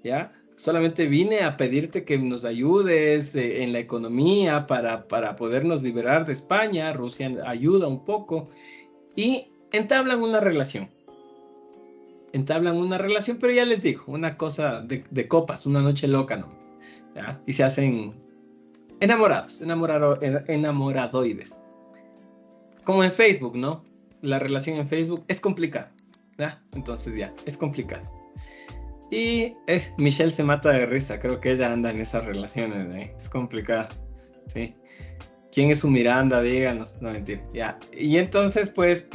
¿ya? Solamente vine a pedirte que nos ayudes en la economía para podernos liberar de España. Rusia ayuda un poco y entablan una relación. Pero ya les digo, una cosa de copas, una noche loca nomás, ¿ya? Y se hacen enamoradoides. Como en Facebook, ¿no? La relación en Facebook es complicada, ¿ya? Entonces ya, es complicado. Y Michelle se mata de risa, creo que ella anda en esas relaciones, ¿eh? Es complicada, ¿sí? ¿Quién es su Miranda? Díganos. No, mentira, ya. Y entonces, pues,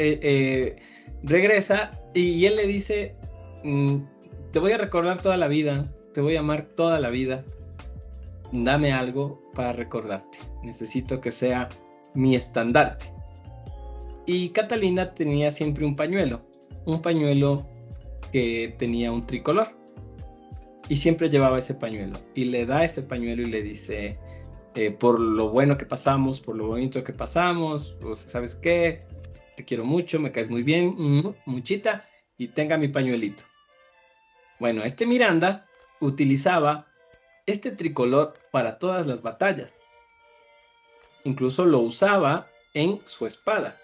regresa y él le dice, te voy a recordar toda la vida, te voy a amar toda la vida, dame algo para recordarte, necesito que sea mi estandarte. Y Catalina tenía siempre un pañuelo que tenía un tricolor, y siempre llevaba ese pañuelo, y le da ese pañuelo y le dice, por lo bueno que pasamos, por lo bonito que pasamos, o sea, ¿sabes qué? Te quiero mucho, me caes muy bien, muchita, y tenga mi pañuelito. Bueno, Miranda utilizaba este tricolor para todas las batallas. Incluso lo usaba en su espada.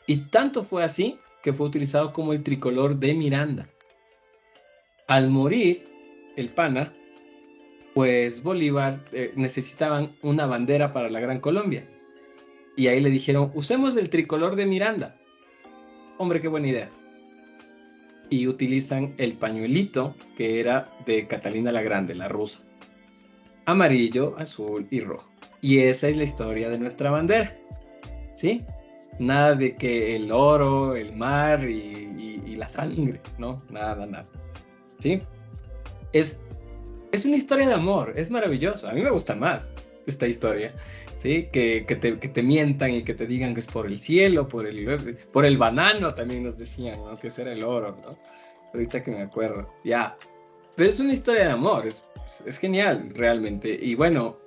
Y tanto fue así que fue utilizado como el tricolor de Miranda. Al morir el pana, pues Bolívar necesitaban una bandera para la Gran Colombia. Y ahí le dijeron, usemos el tricolor de Miranda. Hombre, qué buena idea. Y utilizan el pañuelito que era de Catalina la Grande, la rusa. Amarillo, azul y rojo. Y esa es la historia de nuestra bandera, ¿sí? Nada de que el oro, el mar y la sangre, ¿no? Nada, ¿sí? Es una historia de amor, es maravilloso. A mí me gusta más esta historia, ¿sí? Que te mientan y que te digan que es por el cielo, por el banano también nos decían, ¿no? Que ese era el oro, ¿no? Ahorita que me acuerdo, ya. Pero es una historia de amor, es genial, realmente. Y bueno,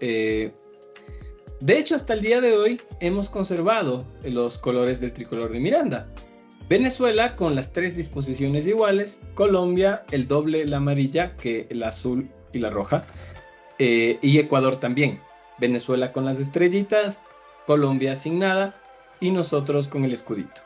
de hecho, hasta el día de hoy hemos conservado los colores del tricolor de Miranda. Venezuela con las 3 disposiciones iguales, Colombia el doble, la amarilla, que el azul y la roja, y Ecuador también. Venezuela con las estrellitas, Colombia sin nada, y nosotros con el escudito.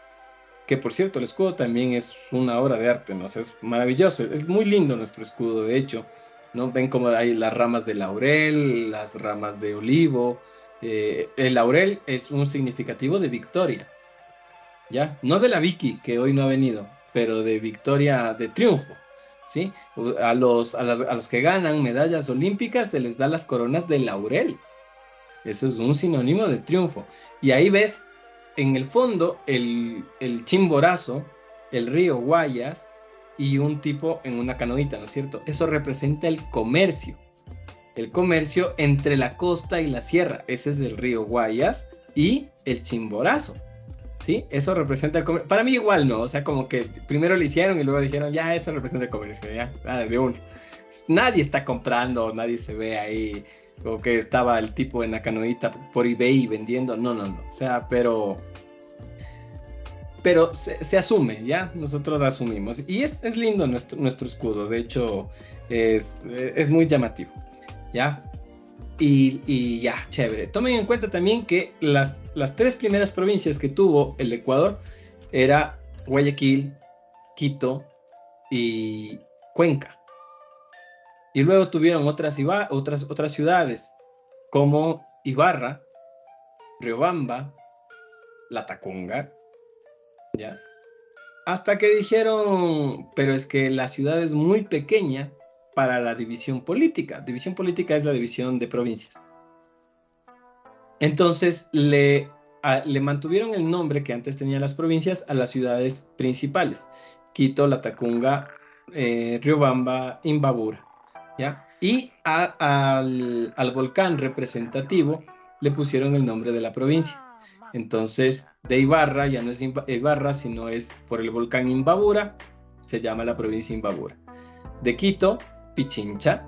Que por cierto, el escudo también es una obra de arte, ¿no? O sea, es maravilloso, es muy lindo nuestro escudo, de hecho, ¿no? Ven como hay las ramas de laurel, las ramas de olivo. El laurel es un significativo de victoria, ¿ya? No de la Vicky, que hoy no ha venido, pero de victoria, de triunfo, ¿sí? A los que ganan medallas olímpicas se les da las coronas de laurel. Eso es un sinónimo de triunfo. Y ahí ves en el fondo el Chimborazo, el río Guayas y un tipo en una canoita, ¿no es cierto? Eso representa el comercio entre la costa y la sierra. Ese es el río Guayas y el Chimborazo, ¿sí? Eso representa el comercio. Para mí igual no, o sea, como que primero lo hicieron y luego dijeron, ya, eso representa el comercio, ya, de uno. Nadie está comprando, nadie se ve ahí, o que estaba el tipo en la canoita por eBay vendiendo, no, o sea, pero se asume, ¿ya? Nosotros asumimos, y es lindo nuestro escudo, de hecho, es muy llamativo, ¿ya? Y ya, chévere. Tomen en cuenta también que las 3 primeras provincias que tuvo el Ecuador era Guayaquil, Quito y Cuenca. Y luego tuvieron otras ciudades como Ibarra, Riobamba, La Tacunga, ¿ya? Hasta que dijeron, pero es que la ciudad es muy pequeña para la división política. División política es la división de provincias. Entonces le mantuvieron el nombre que antes tenían las provincias a las ciudades principales: Quito, Latacunga, Riobamba, Imbabura, ¿ya? Y al volcán representativo le pusieron el nombre de la provincia. Entonces, de Ibarra ya no es Ibarra, sino es por el volcán Imbabura, se llama la provincia Imbabura. De Quito, Pichincha.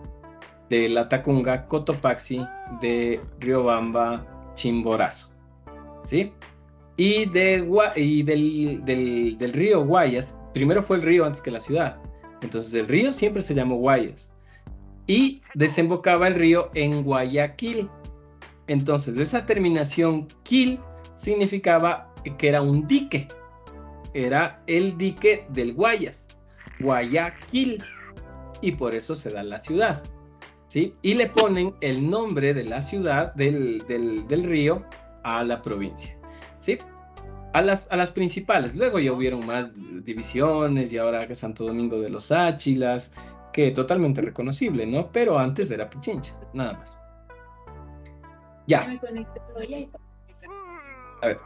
De Latacunga, Cotopaxi. De Riobamba, Chimborazo, ¿sí? Y del río Guayas, primero fue el río antes que la ciudad, entonces el río siempre se llamó Guayas, y desembocaba el río en Guayaquil. Entonces esa terminación quil significaba que era un dique, era el dique del Guayas, Guayaquil, y por eso se da la ciudad, ¿sí? Y le ponen el nombre de la ciudad, del río, a la provincia, ¿sí? A las principales. Luego ya hubieron más divisiones, y ahora que Santo Domingo de los Áchilas, que totalmente reconocible, ¿no? Pero antes era Pichincha, nada más. Ya. A ver.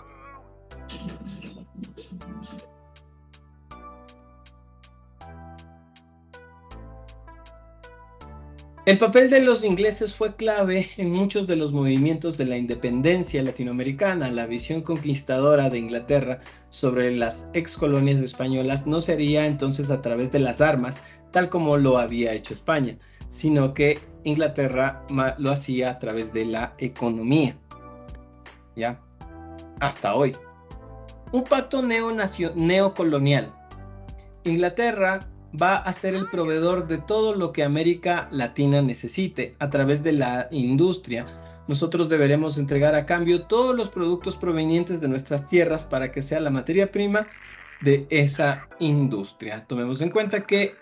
El papel de los ingleses fue clave en muchos de los movimientos de la independencia latinoamericana. La visión conquistadora de Inglaterra sobre las excolonias españolas no sería entonces a través de las armas, tal como lo había hecho España, sino que Inglaterra lo hacía a través de la economía. ¿Ya? Hasta hoy. Un pacto neocolonial. Inglaterra va a ser el proveedor de todo lo que América Latina necesite. A través de la industria, nosotros deberemos entregar a cambio todos los productos provenientes de nuestras tierras para que sea la materia prima de esa industria. Tomemos en cuenta que,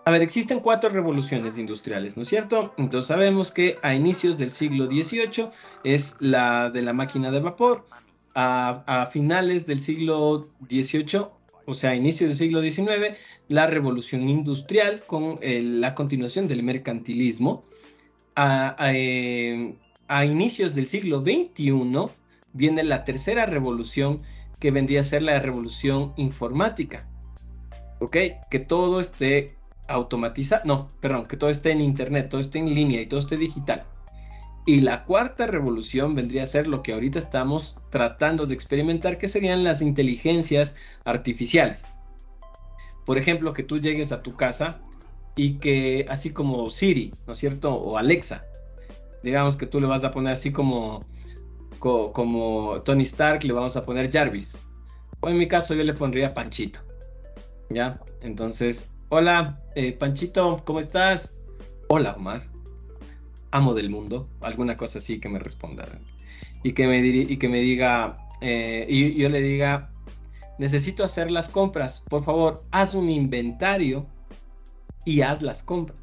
existen 4 revoluciones industriales, ¿no es cierto? Entonces sabemos que a inicios del siglo XVIII es la de la máquina de vapor, a finales del siglo XVIII, o sea, a inicios del siglo XIX, la revolución industrial con la continuación del mercantilismo. A inicios del siglo XXI viene la tercera revolución, que vendría a ser la revolución informática. ¿Ok? Que todo esté automatizado, no, perdón, que todo esté en internet, todo esté en línea y todo esté digital. Y la cuarta revolución vendría a ser lo que ahorita estamos tratando de experimentar, que serían las inteligencias artificiales. Por ejemplo, que tú llegues a tu casa y que, así como Siri, ¿no es cierto? O Alexa, digamos que tú le vas a poner así como Tony Stark, le vamos a poner Jarvis. O en mi caso yo le pondría Panchito. ¿Ya? Entonces, hola, Panchito, ¿cómo estás? Hola, Omar. Amo del mundo, alguna cosa así que me responda. Y que me diga, y yo le diga, necesito hacer las compras, por favor, haz un inventario y haz las compras.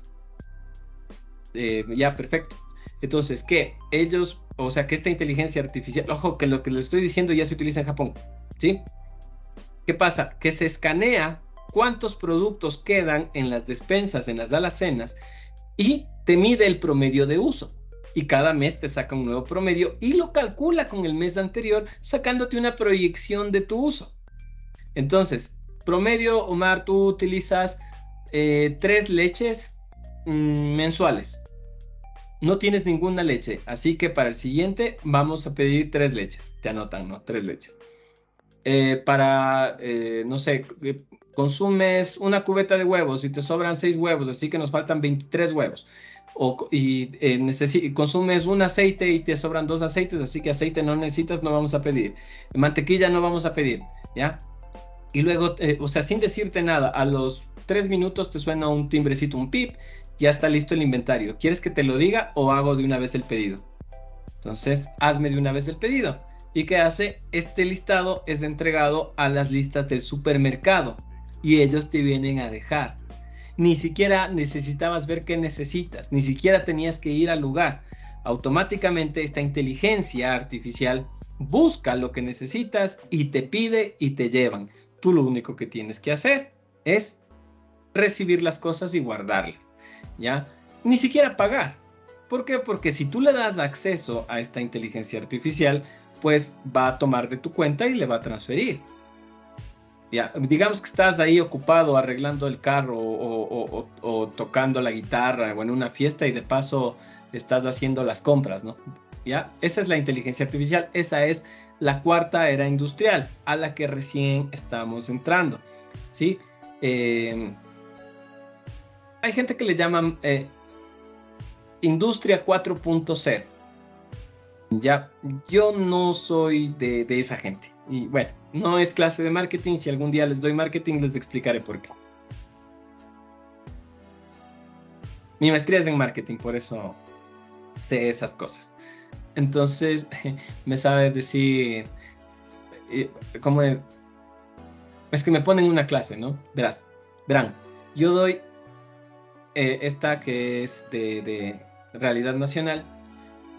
Ya, perfecto. Entonces, que ellos, o sea, que esta inteligencia artificial, ojo, que lo que les estoy diciendo ya se utiliza en Japón, ¿sí? ¿Qué pasa? Que se escanea cuántos productos quedan en las despensas, en las alacenas, y te mide el promedio de uso. Y cada mes te saca un nuevo promedio y lo calcula con el mes anterior, sacándote una proyección de tu uso. Entonces, promedio, Omar, tú utilizas 3 leches mensuales. No tienes ninguna leche, así que para el siguiente vamos a pedir 3 leches. Te anotan, ¿no? 3 leches. No sé, consumes una cubeta de huevos y te sobran 6 huevos, así que nos faltan 23 huevos. Consumes un aceite y te sobran 2 aceites, así que aceite no necesitas, no vamos a pedir. Mantequilla no vamos a pedir, ¿ya? Y luego, o sea, sin decirte nada, a los 3 minutos te suena un timbrecito, un pip, ya está listo el inventario. ¿Quieres que te lo diga o hago de una vez el pedido? Entonces, hazme de una vez el pedido. ¿Y qué hace? Este listado es entregado a las listas del supermercado y ellos te vienen a dejar. Ni siquiera necesitabas ver qué necesitas, ni siquiera tenías que ir al lugar. Automáticamente esta inteligencia artificial busca lo que necesitas y te pide y te llevan. Tú lo único que tienes que hacer es recibir las cosas y guardarlas, ¿ya? Ni siquiera pagar. ¿Por qué? Porque si tú le das acceso a esta inteligencia artificial, pues va a tomar de tu cuenta y le va a transferir. Ya, digamos que estás ahí ocupado arreglando el carro o tocando la guitarra o en una fiesta y de paso estás haciendo las compras, ¿no? ¿Ya? Esa es la inteligencia artificial, esa es la cuarta era industrial a la que recién estamos entrando, ¿sí? Hay gente que le llaman industria 4.0. Ya, yo no soy de esa gente. Y bueno, no es clase de marketing. Si algún día les doy marketing, les explicaré por qué. Mi maestría es en marketing, por eso sé esas cosas. Entonces, me sabe decir, ¿cómo es? Es que me ponen una clase, ¿no? Verán, yo doy esta que es de realidad nacional,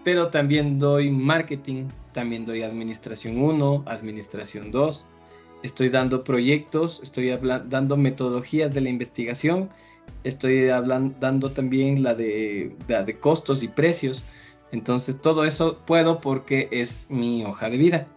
pero también doy marketing, también doy administración 1, administración 2, estoy dando proyectos, estoy dando metodologías de la investigación, estoy dando también la de costos y precios. Entonces todo eso puedo porque es mi hoja de vida.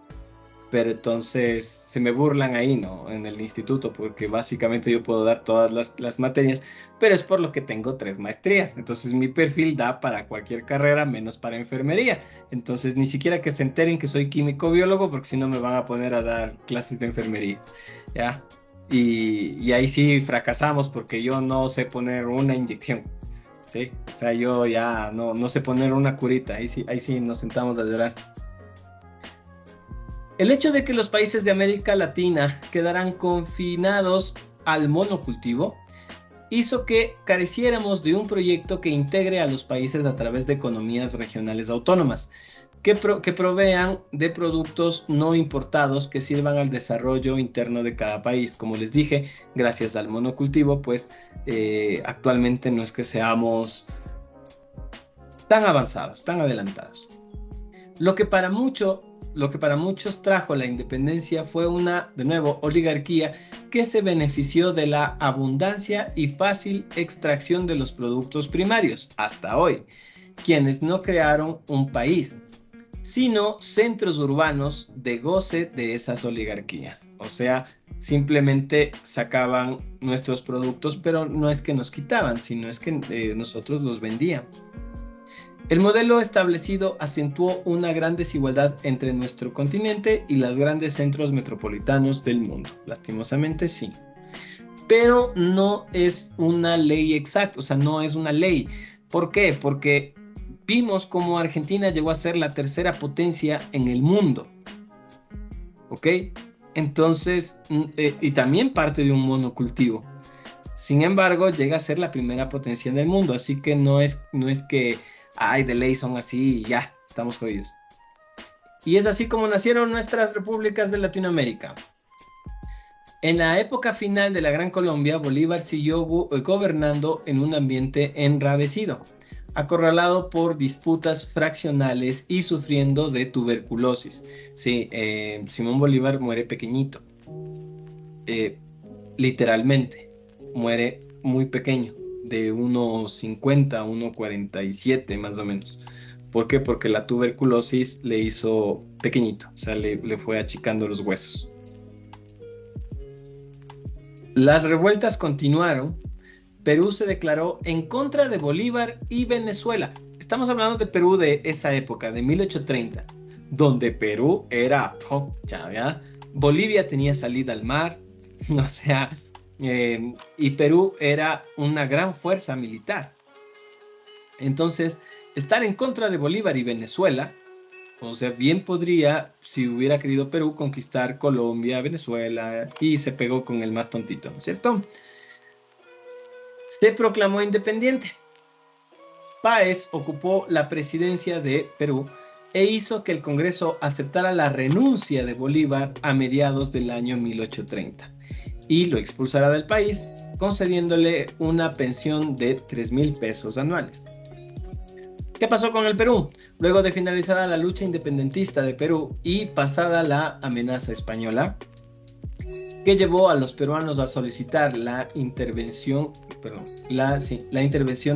Pero entonces se me burlan ahí, ¿no? En el instituto, porque básicamente yo puedo dar todas las materias, pero es por lo que tengo 3 maestrías. Entonces mi perfil da para cualquier carrera, menos para enfermería. Entonces ni siquiera que se enteren que soy químico biólogo, porque si no me van a poner a dar clases de enfermería, ¿ya? Y ahí sí fracasamos porque yo no sé poner una inyección, ¿sí? O sea, yo ya no sé poner una curita, ahí sí nos sentamos a llorar. El hecho de que los países de América Latina quedaran confinados al monocultivo hizo que careciéramos de un proyecto que integre a los países a través de economías regionales autónomas, que provean de productos no importados que sirvan al desarrollo interno de cada país. Como les dije, gracias al monocultivo, pues actualmente no es que seamos tan avanzados, tan adelantados. Lo que para muchos trajo la independencia fue una, de nuevo, oligarquía que se benefició de la abundancia y fácil extracción de los productos primarios hasta hoy, quienes no crearon un país, sino centros urbanos de goce de esas oligarquías. O sea, simplemente sacaban nuestros productos, pero no es que nos quitaban, sino es que nosotros los vendíamos. El modelo establecido acentuó una gran desigualdad entre nuestro continente y los grandes centros metropolitanos del mundo. Lastimosamente, sí. Pero no es una ley exacta, o sea, no es una ley. ¿Por qué? Porque vimos cómo Argentina llegó a ser la tercera potencia en el mundo. ¿Ok? Entonces, y también parte de un monocultivo. Sin embargo, llega a ser la primera potencia en el mundo, así que no es que ay, de ley son así y ya, estamos jodidos. Y es así como nacieron nuestras repúblicas de Latinoamérica. En la época final de la Gran Colombia, Bolívar siguió gobernando en un ambiente enrarecido, acorralado por disputas fraccionales y sufriendo de tuberculosis. Sí, Simón Bolívar muere pequeñito. Literalmente, muere muy pequeño. De 1,50 a 1,47 más o menos. ¿Por qué? Porque la tuberculosis le hizo pequeñito, o sea, le fue achicando los huesos. Las revueltas continuaron. Perú se declaró en contra de Bolívar y Venezuela. Estamos hablando de Perú de esa época, de 1830, donde Perú era ¿ya? Bolivia tenía salida al mar, o sea, y Perú era una gran fuerza militar. Entonces, estar en contra de Bolívar y Venezuela, o sea, bien podría, si hubiera querido Perú, conquistar Colombia, Venezuela, y se pegó con el más tontito, ¿no es cierto? Se proclamó independiente. Páez ocupó la presidencia de Perú e hizo que el Congreso aceptara la renuncia de Bolívar a mediados del año 1830. Y lo expulsará del país, concediéndole una pensión de 3,000 pesos anuales. ¿Qué pasó con el Perú? Luego de finalizada la lucha independentista de Perú y pasada la amenaza española, que llevó a los peruanos a solicitar la intervención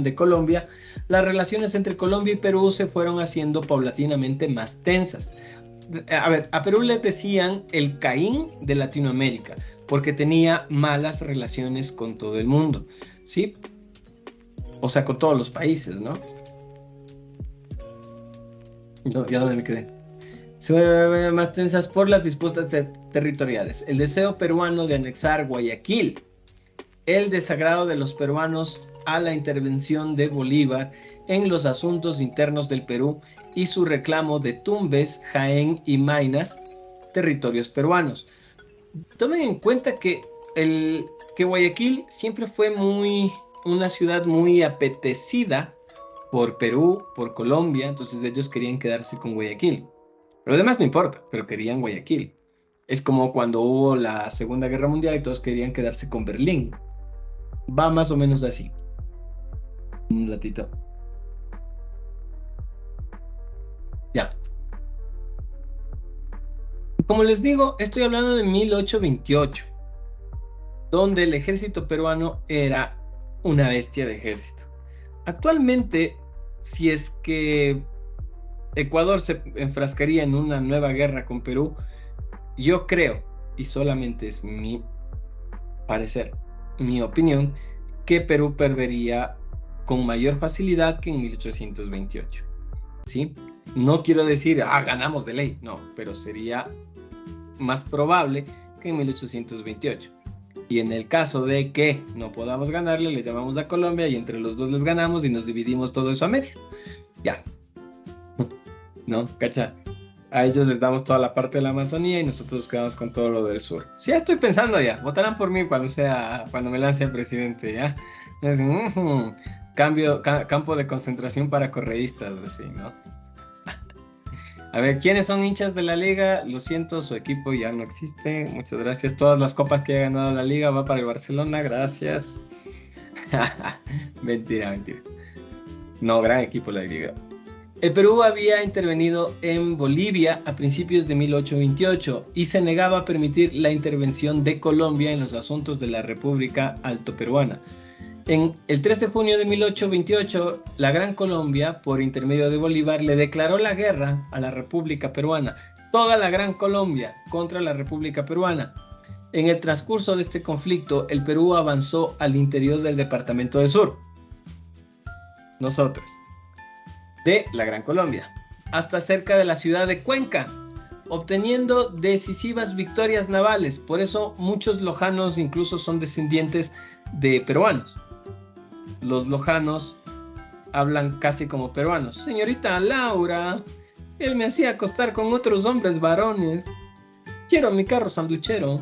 de Colombia. Las relaciones entre Colombia y Perú se fueron haciendo paulatinamente más tensas. A Perú le decían el Caín de Latinoamérica, porque tenía malas relaciones con todo el mundo, ¿sí? O sea, con todos los países, ¿no? ¿Ya dónde me quedé? Se vuelven más tensas por las disputas territoriales, el deseo peruano de anexar Guayaquil, el desagrado de los peruanos a la intervención de Bolívar en los asuntos internos del Perú y su reclamo de Tumbes, Jaén y Maynas, territorios peruanos. Tomen en cuenta que Guayaquil siempre fue una ciudad muy apetecida por Perú, por Colombia, entonces ellos querían quedarse con Guayaquil. Lo demás no importa, pero querían Guayaquil. Es como cuando hubo la Segunda Guerra Mundial y todos querían quedarse con Berlín. Va más o menos así. Un ratito. Ya. Como les digo, estoy hablando de 1828, donde el ejército peruano era una bestia de ejército. Actualmente, si es que Ecuador se enfrascaría en una nueva guerra con Perú, yo creo, y solamente es mi parecer, mi opinión, que Perú perdería con mayor facilidad que en 1828, ¿sí? No quiero decir, ganamos de ley, no, pero sería más probable que en 1828. Y en el caso de que no podamos ganarle, le llamamos a Colombia y entre los dos les ganamos y nos dividimos todo eso a medio. Ya. ¿No? ¿Cacha? A ellos les damos toda la parte de la Amazonía y nosotros quedamos con todo lo del sur. Sí, ya estoy pensando ya. Votarán por mí cuando me lance a presidente, ¿ya? Campo de concentración para correístas, así, ¿no? A ver, ¿quiénes son hinchas de la liga? Lo siento, su equipo ya no existe. Muchas gracias. Todas las copas que ha ganado la liga va para el Barcelona. Gracias. Mentira. No, gran equipo la liga. El Perú había intervenido en Bolivia a principios de 1828 y se negaba a permitir la intervención de Colombia en los asuntos de la República Altoperuana. El 3 de junio de 1828, la Gran Colombia, por intermedio de Bolívar, le declaró la guerra a la República Peruana, toda la Gran Colombia contra la República Peruana. En el transcurso de este conflicto, el Perú avanzó al interior del departamento del Sur, nosotros, de la Gran Colombia, hasta cerca de la ciudad de Cuenca, obteniendo decisivas victorias navales. Por eso muchos lojanos incluso son descendientes de peruanos. Los lojanos hablan casi como peruanos. Señorita Laura, él me hacía acostar con otros hombres varones. Quiero mi carro sanduchero.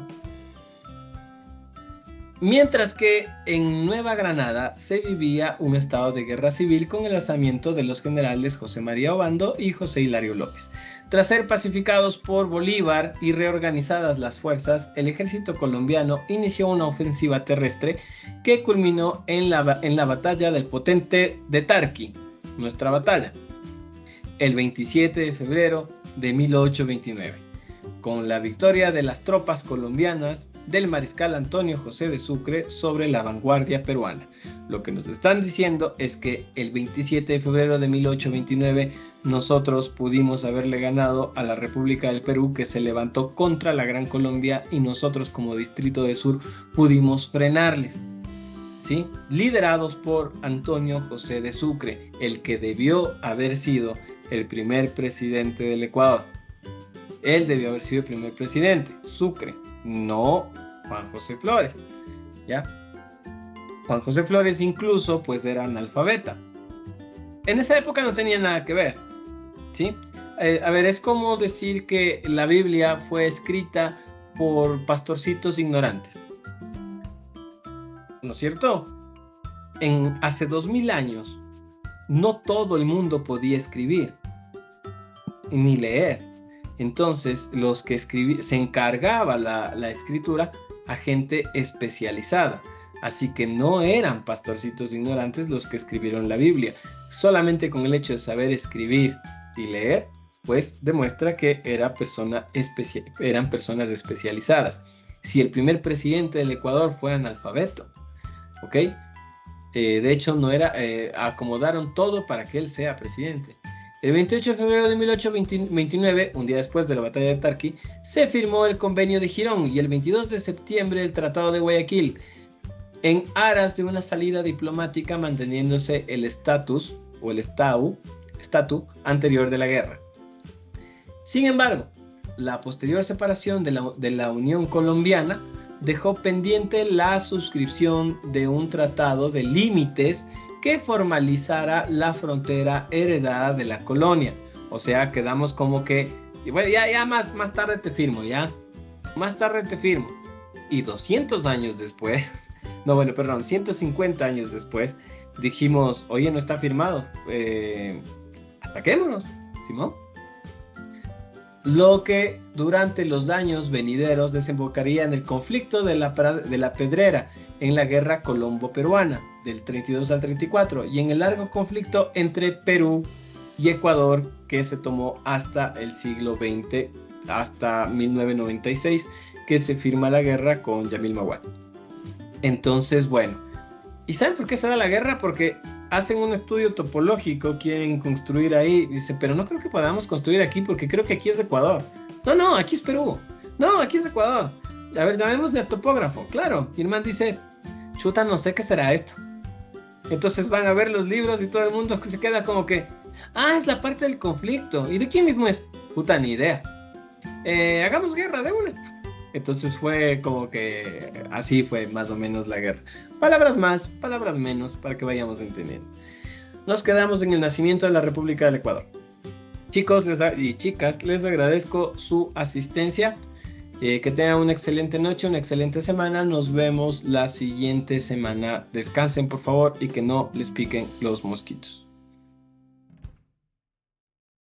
Mientras que en Nueva Granada se vivía un estado de guerra civil con el alzamiento de los generales José María Obando y José Hilario López. Tras ser pacificados por Bolívar y reorganizadas las fuerzas, el ejército colombiano inició una ofensiva terrestre que culminó en la batalla del potente de Tarqui, nuestra batalla, el 27 de febrero de 1829, con la victoria de las tropas colombianas del mariscal Antonio José de Sucre sobre la vanguardia peruana. Lo que nos están diciendo es que el 27 de febrero de 1829 nosotros pudimos haberle ganado a la República del Perú, que se levantó contra la Gran Colombia, y nosotros como Distrito del Sur pudimos frenarles, ¿sí? Liderados por Antonio José de Sucre, el que debió haber sido el primer presidente del Ecuador. Él debió haber sido el primer presidente, Sucre, no Juan José Flores, ¿ya? Juan José Flores incluso pues era analfabeta. En esa época no tenía nada que ver, ¿sí? Es como decir que la Biblia fue escrita por pastorcitos ignorantes, ¿no es cierto? Hace 2000 años no todo el mundo podía escribir ni leer. Entonces, los que se encargaba la escritura a gente especializada. Así que no eran pastorcitos ignorantes los que escribieron la Biblia. Solamente con el hecho de saber escribir y leer, pues demuestra que eran personas especializadas. si el primer presidente del Ecuador fue analfabeto, ¿ok? De hecho, no era, acomodaron todo para que él sea presidente. El 28 de febrero de 1829, un día después de la batalla de Tarqui, se firmó el Convenio de Girón y el 22 de septiembre el Tratado de Guayaquil, en aras de una salida diplomática manteniéndose el estatus o el estatu anterior de la guerra. Sin embargo, la posterior separación de la Unión Colombiana dejó pendiente la suscripción de un tratado de límites que formalizara la frontera heredada de la colonia. O sea, quedamos como que, y bueno, ya más tarde te firmo, ya. Más tarde te firmo. Y 200 años después, 150 años después, dijimos, oye, no está firmado. Ataquémonos, ¿Simón? Lo que durante los años venideros desembocaría en el conflicto de la Pedrera, en la guerra colombo-peruana del 32 al 34 y en el largo conflicto entre Perú y Ecuador que se tomó hasta el siglo XX, hasta 1996, que se firma la guerra con Yamil Maguad. Entonces, bueno, ¿y saben por qué se da la guerra? Porque hacen un estudio topológico, quieren construir ahí, dice, pero no creo que podamos construir aquí porque creo que aquí es Ecuador. No, aquí es Perú. No, aquí es Ecuador. A ver, llamémosle al topógrafo. Claro, y el man dice, chuta, no sé qué será esto. Entonces van a ver los libros y todo el mundo se queda como que, es la parte del conflicto. ¿Y de quién mismo es? Puta, ni idea. Hagamos guerra, de una. Entonces fue como que así fue más o menos la guerra. Palabras más, palabras menos, para que vayamos entendiendo. Nos quedamos en el nacimiento de la República del Ecuador. Chicos y chicas, les agradezco su asistencia. Que tengan una excelente noche, una excelente semana. Nos vemos la siguiente semana. Descansen, por favor, y que no les piquen los mosquitos.